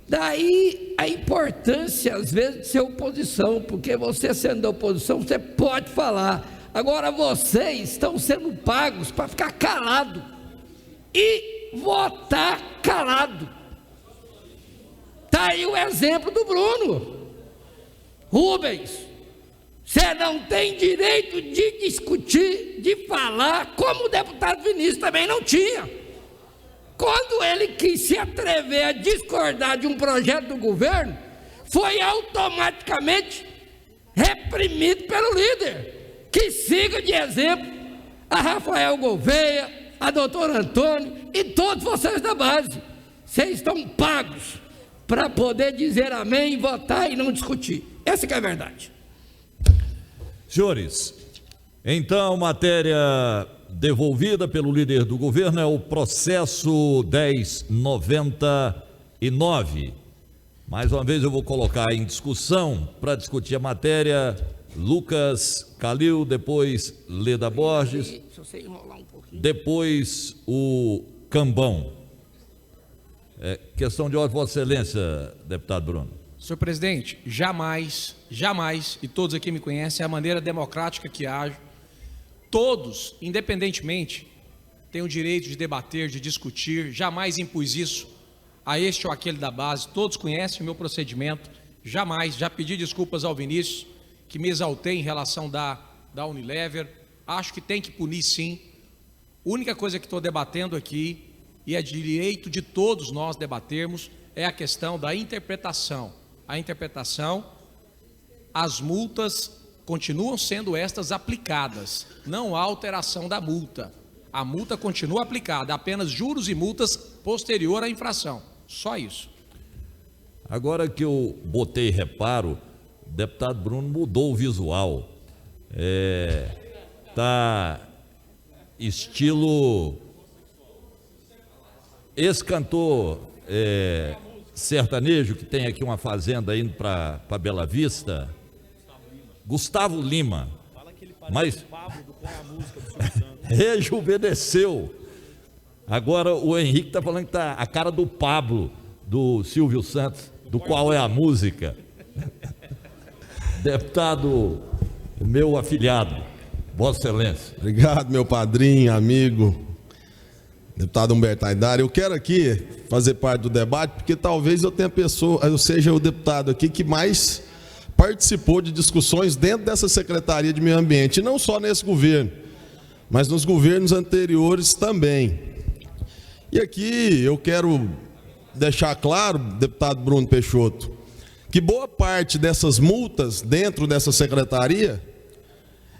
Daí a importância, às vezes, de ser oposição, porque você sendo da oposição, você pode falar. Agora vocês estão sendo pagos para ficar calado e votar calado. Está aí o exemplo do Bruno. Rubens, você não tem direito de discutir, de falar, como o deputado Vinícius também não tinha. Quando ele quis se atrever a discordar de um projeto do governo, foi automaticamente reprimido pelo líder. Que siga de exemplo a Rafael Gouveia, a doutora Antônio e todos vocês da base. Vocês estão pagos para poder dizer amém, votar e não discutir. Essa que é a verdade. Senhores, então, matéria devolvida pelo líder do governo é o processo 1099. Mais uma vez eu vou colocar em discussão, para discutir a matéria, Lucas Calil, depois Leda Borges, depois o Cambão. Questão de ordem, Vossa Excelência, deputado Bruno. Senhor presidente, jamais, e todos aqui me conhecem, a maneira democrática que ajo, todos, independentemente, têm o direito de debater, de discutir, jamais impus isso a este ou aquele da base, todos conhecem o meu procedimento, jamais, já pedi desculpas ao Vinícius, que me exaltei em relação da Unilever, acho que tem que punir sim. A única coisa que estou debatendo aqui, e é direito de todos nós debatermos, é a questão da interpretação. A interpretação, as multas continuam sendo estas aplicadas, não há alteração da multa. A multa continua aplicada, apenas juros e multas posterior à infração, só isso. Agora que eu botei reparo, o deputado Bruno mudou o visual, tá estilo esse cantor sertanejo que tem aqui uma fazenda indo para Bela Vista, Gustavo Lima, mas rejuvenesceu. Agora o Henrique está falando que tá a cara do Pablo, do Silvio Santos, do qual é a música. Deputado, meu afilhado, Vossa Excelência. Obrigado, meu padrinho, amigo, deputado Humberto Haidar. Eu quero aqui fazer parte do debate, porque talvez eu seja o deputado aqui que mais participou de discussões dentro dessa Secretaria de Meio Ambiente, e não só nesse governo, mas nos governos anteriores também. E aqui eu quero deixar claro, deputado Bruno Peixoto, que boa parte dessas multas dentro dessa secretaria,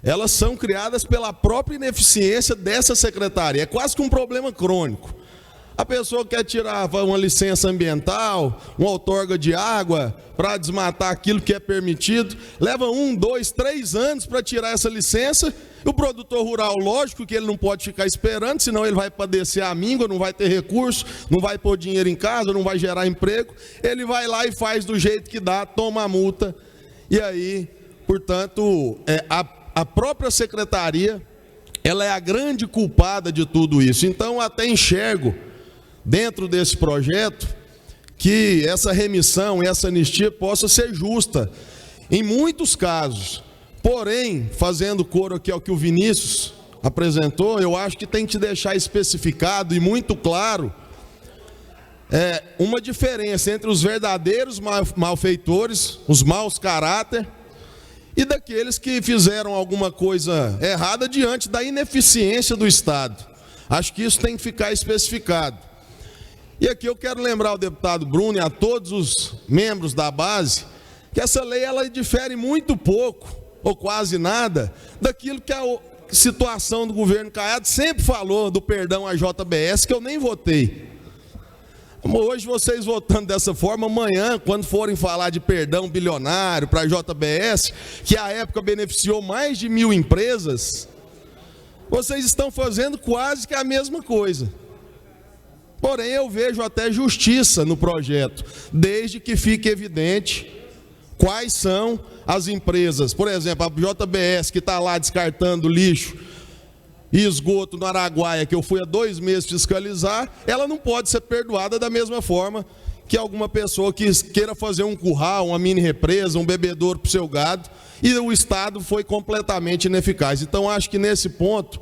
elas são criadas pela própria ineficiência dessa secretaria. É quase que um problema crônico. A pessoa quer tirar uma licença ambiental, uma outorga de água, para desmatar aquilo que é permitido, leva 1, 2, 3 anos para tirar essa licença. O produtor rural, lógico que ele não pode ficar esperando, senão ele vai padecer a míngua, não vai ter recurso, não vai pôr dinheiro em casa, não vai gerar emprego. Ele vai lá e faz do jeito que dá, toma a multa. E aí, portanto, a própria secretaria ela é a grande culpada de tudo isso. Então, até enxergo, dentro desse projeto, que essa remissão e essa anistia possa ser justa em muitos casos. Porém, fazendo coro aqui ao que o Vinícius apresentou, eu acho que tem que deixar especificado e muito claro uma diferença entre os verdadeiros malfeitores, os maus caráter, e daqueles que fizeram alguma coisa errada diante da ineficiência do Estado. Acho que isso tem que ficar especificado. E aqui eu quero lembrar ao deputado Bruno e a todos os membros da base que essa lei ela difere muito pouco, ou quase nada, daquilo que a situação do governo Caiado sempre falou, do perdão à JBS, que eu nem votei. Hoje vocês votando dessa forma, amanhã, quando forem falar de perdão bilionário para a JBS, que à época beneficiou mais de 1.000 empresas, vocês estão fazendo quase que a mesma coisa. Porém, eu vejo até justiça no projeto, desde que fique evidente quais são as empresas. Por exemplo, a JBS que está lá descartando lixo e esgoto no Araguaia, que eu fui há 2 meses fiscalizar, ela não pode ser perdoada da mesma forma que alguma pessoa que queira fazer um curral, uma mini represa, um bebedouro para o seu gado, e o Estado foi completamente ineficaz. Então, acho que nesse ponto,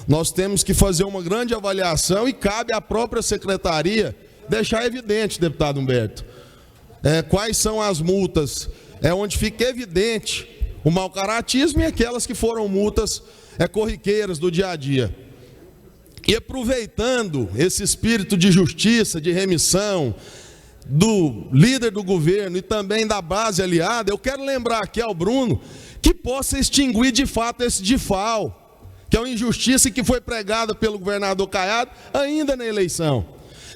nós temos que fazer uma grande avaliação e cabe à própria secretaria deixar evidente, deputado Humberto, quais são as multas, onde fica evidente o mau caratismo e aquelas que foram multas corriqueiras do dia a dia. E aproveitando esse espírito de justiça, de remissão, do líder do governo e também da base aliada, eu quero lembrar aqui ao Bruno que possa extinguir de fato esse DIFAL, que é uma injustiça que foi pregada pelo governador Caiado ainda na eleição.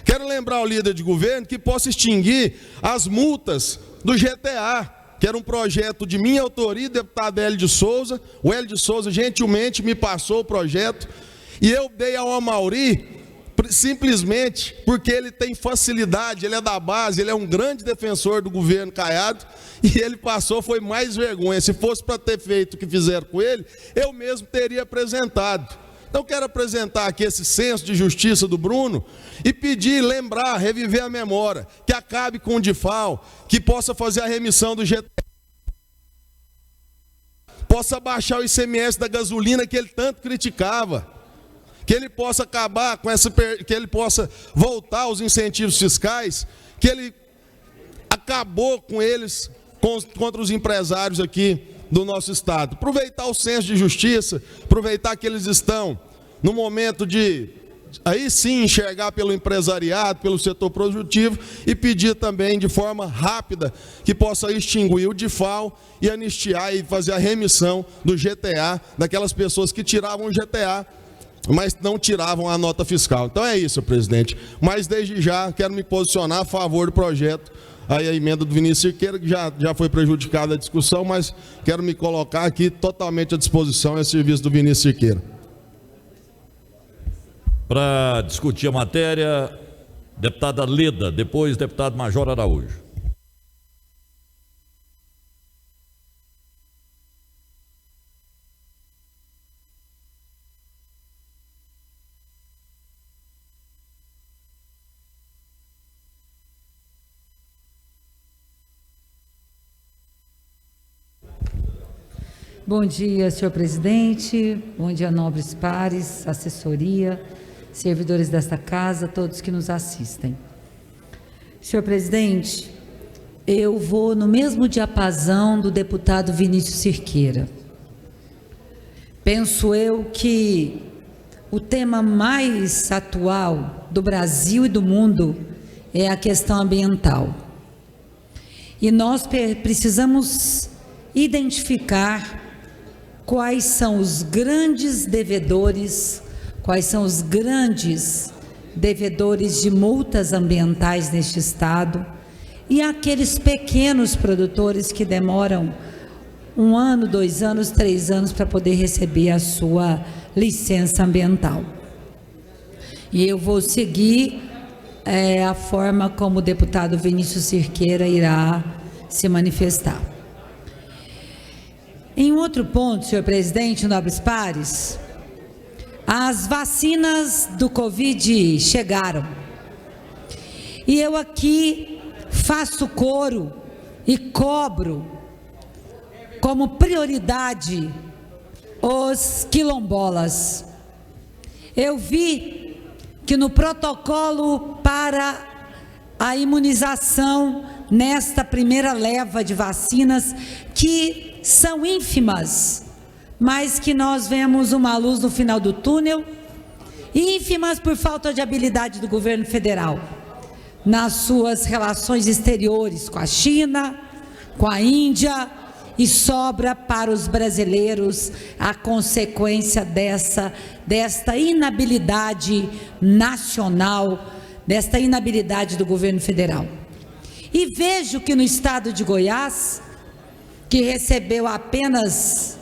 Quero lembrar ao líder de governo que possa extinguir as multas do GTA, que era um projeto de minha autoria, deputado Hélio de Souza. O Hélio de Souza gentilmente me passou o projeto e eu dei ao Amauri simplesmente porque ele tem facilidade, ele é da base, ele é um grande defensor do governo Caiado, e ele passou, foi mais vergonha. Se fosse para ter feito o que fizeram com ele, eu mesmo teria apresentado. Então quero apresentar aqui esse senso de justiça do Bruno e pedir, lembrar, reviver a memória, que acabe com o DIFAL, que possa fazer a remissão do GTA, possa baixar o ICMS da gasolina que ele tanto criticava, que ele possa acabar com que ele possa voltar aos incentivos fiscais, que ele acabou com eles contra os empresários aqui do nosso estado. Aproveitar o senso de justiça, aproveitar que eles estão no momento de, aí sim, enxergar pelo empresariado, pelo setor produtivo, e pedir também de forma rápida que possa extinguir o DIFAL e anistiar e fazer a remissão do GTA, daquelas pessoas que tiravam o GTA, mas não tiravam a nota fiscal. Então é isso, presidente. Mas desde já quero me posicionar a favor do projeto, aí a emenda do Vinícius Cirqueira, que já foi prejudicada a discussão, mas quero me colocar aqui totalmente à disposição e a serviço do Vinícius Cirqueira. Para discutir a matéria, deputada Leda, depois deputado Major Araújo. Bom dia, senhor presidente, bom dia, nobres pares, assessoria, servidores desta casa, todos que nos assistem. Senhor presidente, eu vou no mesmo diapasão do deputado Vinícius Cirqueira. Penso eu que o tema mais atual do Brasil e do mundo é a questão ambiental. E nós precisamos identificar quais são os grandes devedores, quais são os grandes devedores de multas ambientais neste estado e aqueles pequenos produtores que demoram 1 ano, 2 anos, 3 anos para poder receber a sua licença ambiental. E eu vou seguir a forma como o deputado Vinícius Cirqueira irá se manifestar. Em um outro ponto, senhor presidente, nobres pares, as vacinas do Covid chegaram. E eu aqui faço coro e cobro como prioridade os quilombolas. Eu vi que no protocolo para a imunização nesta primeira leva de vacinas, que são ínfimas, mas que nós vemos uma luz no final do túnel, ínfimas por falta de habilidade do governo federal nas suas relações exteriores com a China, com a Índia, e sobra para os brasileiros a consequência desta inabilidade nacional, desta inabilidade do governo federal. E vejo que no estado de Goiás, que recebeu apenas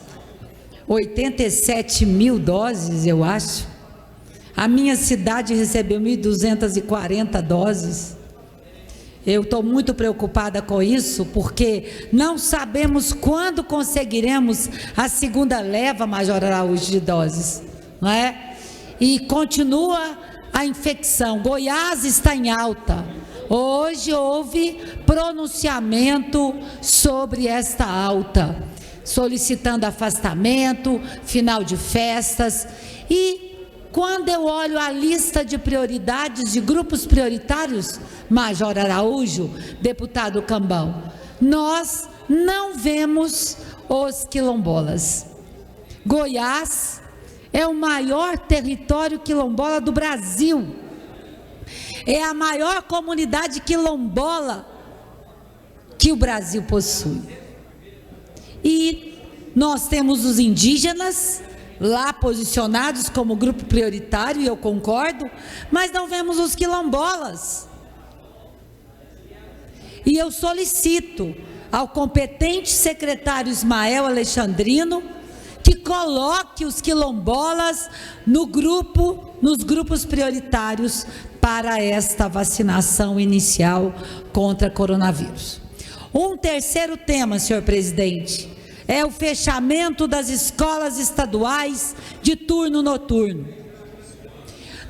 87 mil doses, eu acho, a minha cidade recebeu 1.240 doses. Eu estou muito preocupada com isso, porque não sabemos quando conseguiremos a segunda leva, Major Araújo, de doses, não é? E continua a infecção. Goiás está em alta. Hoje houve pronunciamento sobre esta alta, solicitando afastamento, final de festas. E quando eu olho a lista de prioridades, de grupos prioritários, Major Araújo, deputado Cambão, nós não vemos os quilombolas. Goiás é o maior território quilombola do Brasil. É a maior comunidade quilombola que o Brasil possui. E nós temos os indígenas lá posicionados como grupo prioritário, e eu concordo, mas não vemos os quilombolas. E eu solicito ao competente secretário Ismael Alexandrino que coloque os quilombolas nos grupos prioritários para esta vacinação inicial contra coronavírus. Um terceiro tema, senhor presidente, é o fechamento das escolas estaduais de turno noturno.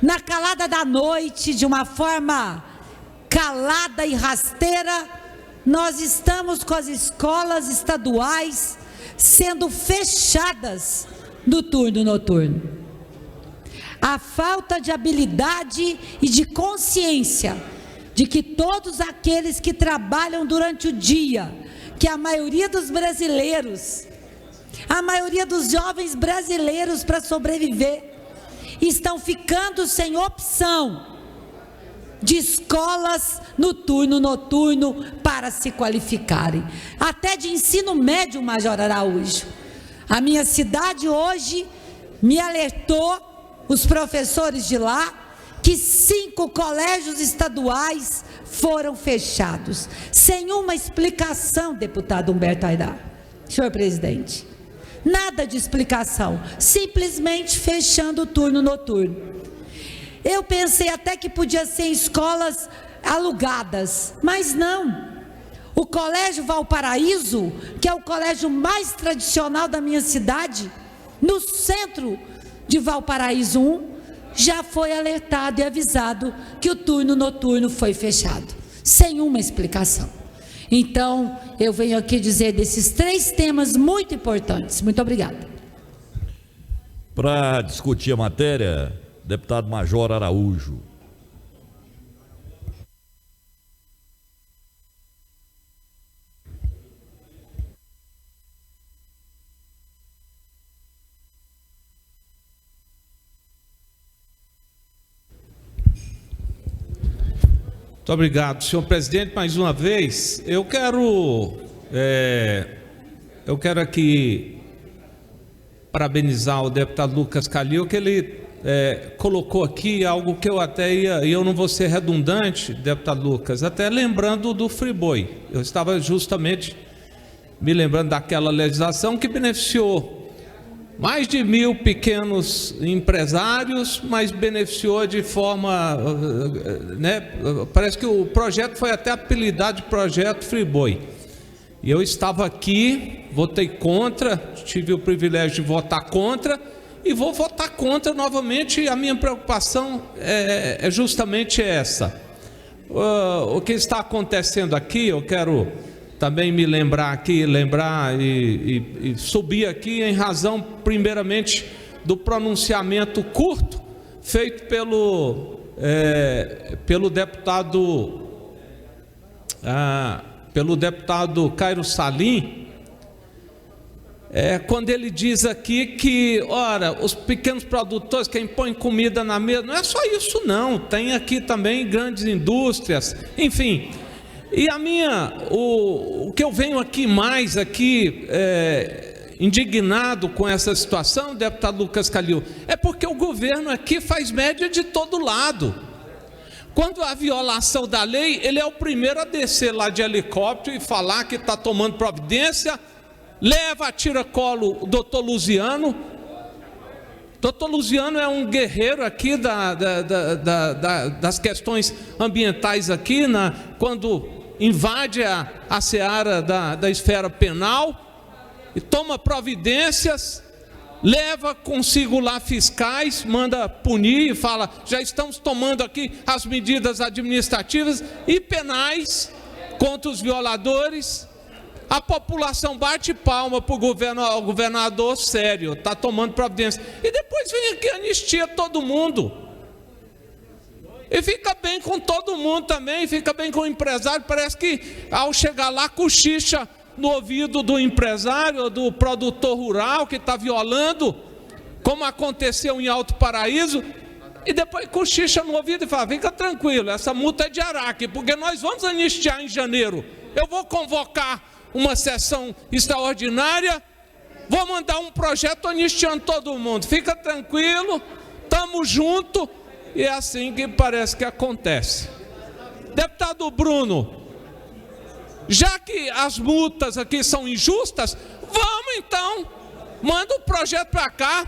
Na calada da noite, de uma forma calada e rasteira, nós estamos com as escolas estaduais sendo fechadas no turno noturno. A falta de habilidade e de consciência de que todos aqueles que trabalham durante o dia, que a maioria dos brasileiros, a maioria dos jovens brasileiros para sobreviver, estão ficando sem opção de escolas no turno noturno para se qualificarem, até de ensino médio, Major Araújo. A minha cidade hoje me alertou, os professores de lá, que 5 colégios estaduais foram fechados, sem uma explicação, deputado Humberto Aidar. Senhor presidente, nada de explicação, simplesmente fechando o turno noturno. Eu pensei até que podia ser escolas alugadas, mas não. O Colégio Valparaíso, que é o colégio mais tradicional da minha cidade, no centro de Valparaíso 1, já foi alertado e avisado que o turno noturno foi fechado, sem uma explicação. Então, eu venho aqui dizer desses 3 temas muito importantes. Muito obrigada. Para discutir a matéria, deputado Major Araújo. Muito obrigado, senhor presidente. Mais uma vez, eu quero aqui parabenizar o deputado Lucas Calil, que ele colocou aqui algo que eu até ia, e eu não vou ser redundante, deputado Lucas, até lembrando do Friboi. Eu estava justamente me lembrando daquela legislação que beneficiou mais de 1.000 pequenos empresários, mas beneficiou de forma, parece que o projeto foi até apelidado de Projeto Friboi. E eu estava aqui, votei contra, tive o privilégio de votar contra, e vou votar contra novamente. A minha preocupação é justamente essa. O que está acontecendo aqui, eu quero também me lembrar aqui, e subir aqui em razão, primeiramente, do pronunciamento curto feito pelo deputado Cairo Salim, quando ele diz aqui que, ora, os pequenos produtores, quem põe comida na mesa, não é só isso não, tem aqui também grandes indústrias, enfim. E o que eu venho aqui mais indignado com essa situação, deputado Lucas Calil, é porque o governo aqui faz média de todo lado. Quando há violação da lei, ele é o primeiro a descer lá de helicóptero e falar que está tomando providência, leva a tiracolo o doutor Luziano. Doutor Luziano é um guerreiro aqui das questões ambientais aqui, quando invade a seara da esfera penal e toma providências, leva consigo lá fiscais, manda punir e fala, já estamos tomando aqui as medidas administrativas e penais contra os violadores. A população bate palma para o governador, sério, está tomando providência. E depois vem aqui anistia todo mundo. E fica bem com todo mundo também, fica bem com o empresário. Parece que ao chegar lá, cochicha no ouvido do empresário, ou do produtor rural que está violando, como aconteceu em Alto Paraíso, e depois cochicha no ouvido e fala, fica tranquilo, essa multa é de Araque, porque nós vamos anistiar em janeiro. Eu vou convocar uma sessão extraordinária, vou mandar um projeto anistiando todo mundo, fica tranquilo, estamos juntos, e é assim que parece que acontece. Deputado Bruno, já que as multas aqui são injustas, vamos então, manda um projeto para cá,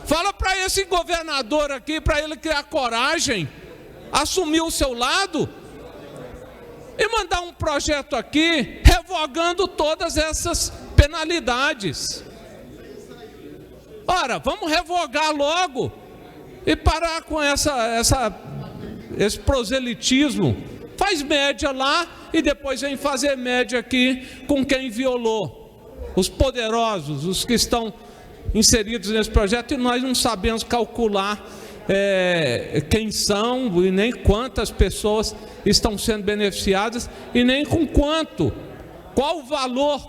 fala para esse governador aqui, para ele criar coragem, assumir o seu lado, e mandar um projeto aqui, revogando todas essas penalidades. Ora, vamos revogar logo, e parar com esse proselitismo. Faz média lá, e depois vem fazer média aqui com quem violou. Os poderosos, os que estão inseridos nesse projeto, e nós não sabemos calcular quem são e nem quantas pessoas estão sendo beneficiadas e nem com qual o valor,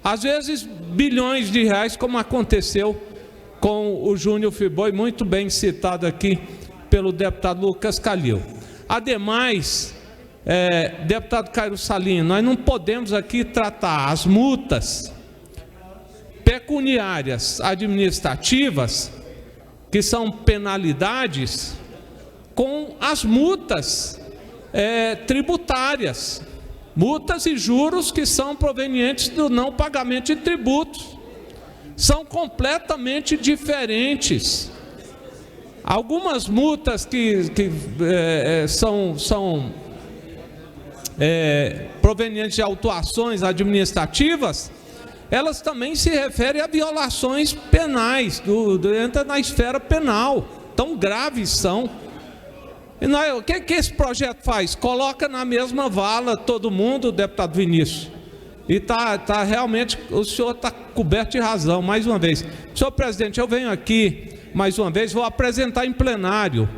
às vezes bilhões de reais, como aconteceu com o Júnior Friboi, muito bem citado aqui pelo deputado Lucas Calil. Ademais, deputado Cairo Salim, nós não podemos aqui tratar as multas pecuniárias administrativas, que são penalidades, com as multas tributárias, multas e juros que são provenientes do não pagamento de tributos. São completamente diferentes. Algumas multas que são provenientes de autuações administrativas, elas também se referem a violações penais, entra na esfera penal, tão graves são. E o que esse projeto faz? Coloca na mesma vala todo mundo, deputado Vinícius. E realmente, o senhor está coberto de razão, mais uma vez. Senhor presidente, eu venho aqui, mais uma vez, vou apresentar em plenário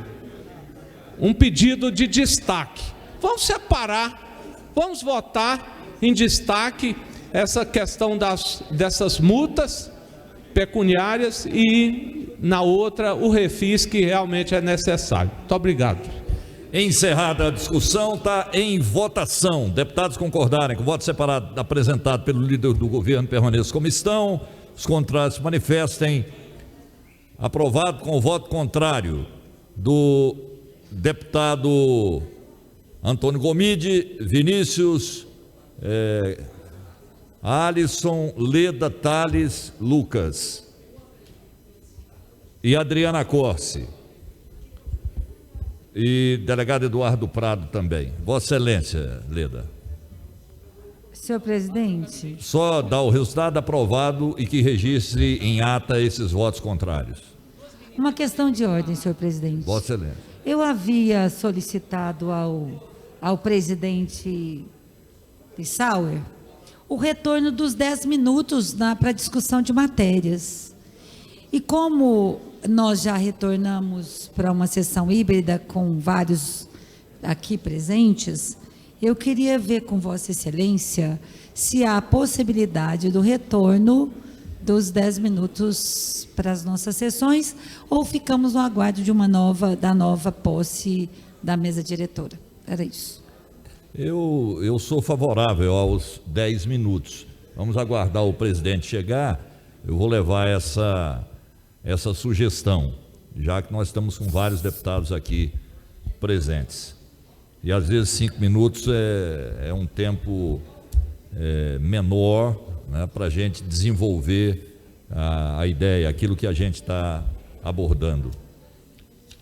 um pedido de destaque. Vamos separar, vamos votar em destaque essa questão dessas multas pecuniárias e, na outra, o refis que realmente é necessário. Muito obrigado. Encerrada a discussão, está em votação. Deputados concordarem com o voto separado apresentado pelo líder do governo permaneça como estão. Os contrários se manifestem. Aprovado com o voto contrário do deputado Antônio Gomide, Vinícius, Alisson, Leda, Tales, Lucas e Adriana Corse. E delegado Eduardo Prado também. Vossa Excelência, Leda. Senhor presidente. Só dá o resultado aprovado e que registre em ata esses votos contrários. Uma questão de ordem, senhor presidente. Vossa Excelência. Eu havia solicitado ao presidente Sauer o retorno dos 10 minutos para discussão de matérias. E como nós já retornamos para uma sessão híbrida com vários aqui presentes, eu queria ver com Vossa Excelência se há possibilidade do retorno dos 10 minutos para as nossas sessões ou ficamos no aguardo de da nova posse da mesa diretora. Era isso. Eu sou favorável aos 10 minutos. Vamos aguardar o presidente chegar. Eu vou levar essa sugestão, já que nós estamos com vários deputados aqui presentes. E às vezes 5 minutos é um tempo menor, né, para a gente desenvolver a ideia, aquilo que a gente está abordando.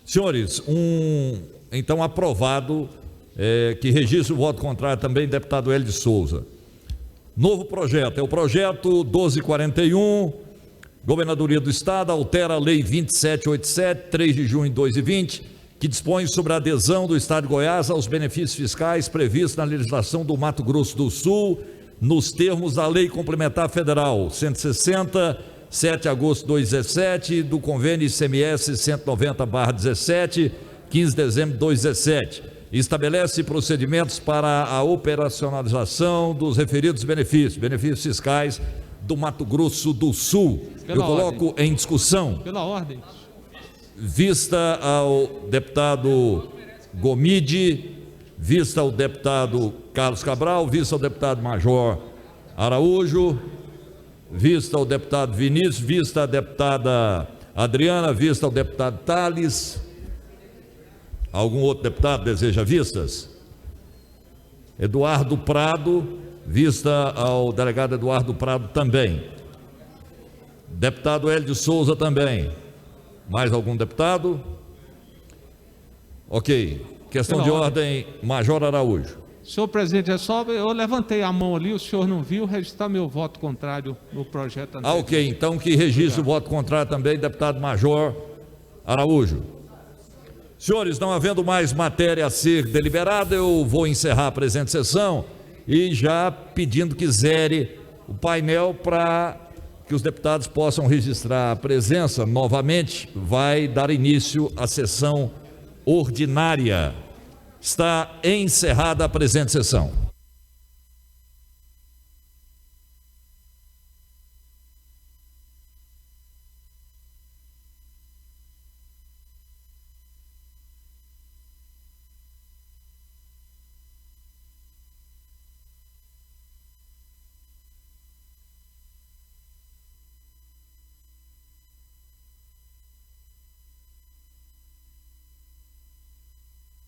Senhores, então aprovado, que registre o voto contrário também, deputado Hélio de Souza. Novo projeto, é o projeto 1241, Governadoria do Estado, altera a Lei 2787, 3 de junho de 2020, que dispõe sobre a adesão do Estado de Goiás aos benefícios fiscais previstos na legislação do Mato Grosso do Sul, nos termos da Lei Complementar Federal 160, 7 de agosto de 2017, do Convênio ICMS 190/17, 15 de dezembro de 2017. Estabelece procedimentos para a operacionalização dos referidos benefícios fiscais do Mato Grosso do Sul. Eu coloco em discussão. Pela ordem. Vista ao deputado Gomide, vista ao deputado Carlos Cabral, vista ao deputado Major Araújo, vista ao deputado Vinícius, vista à deputada Adriana, vista ao deputado Tales. Algum outro deputado deseja vistas? Eduardo Prado, vista ao delegado Eduardo Prado também. Deputado Hélio de Souza também. Mais algum deputado? Ok. Questão de ordem, Major Araújo. Senhor presidente, eu levantei a mão ali, o senhor não viu, registrar meu voto contrário no projeto anterior. Ok, então que registre o voto contrário também, deputado Major Araújo. Senhores, não havendo mais matéria a ser deliberada, eu vou encerrar a presente sessão e já pedindo que zere o painel para que os deputados possam registrar a presença novamente, vai dar início à sessão ordinária. Está encerrada a presente sessão.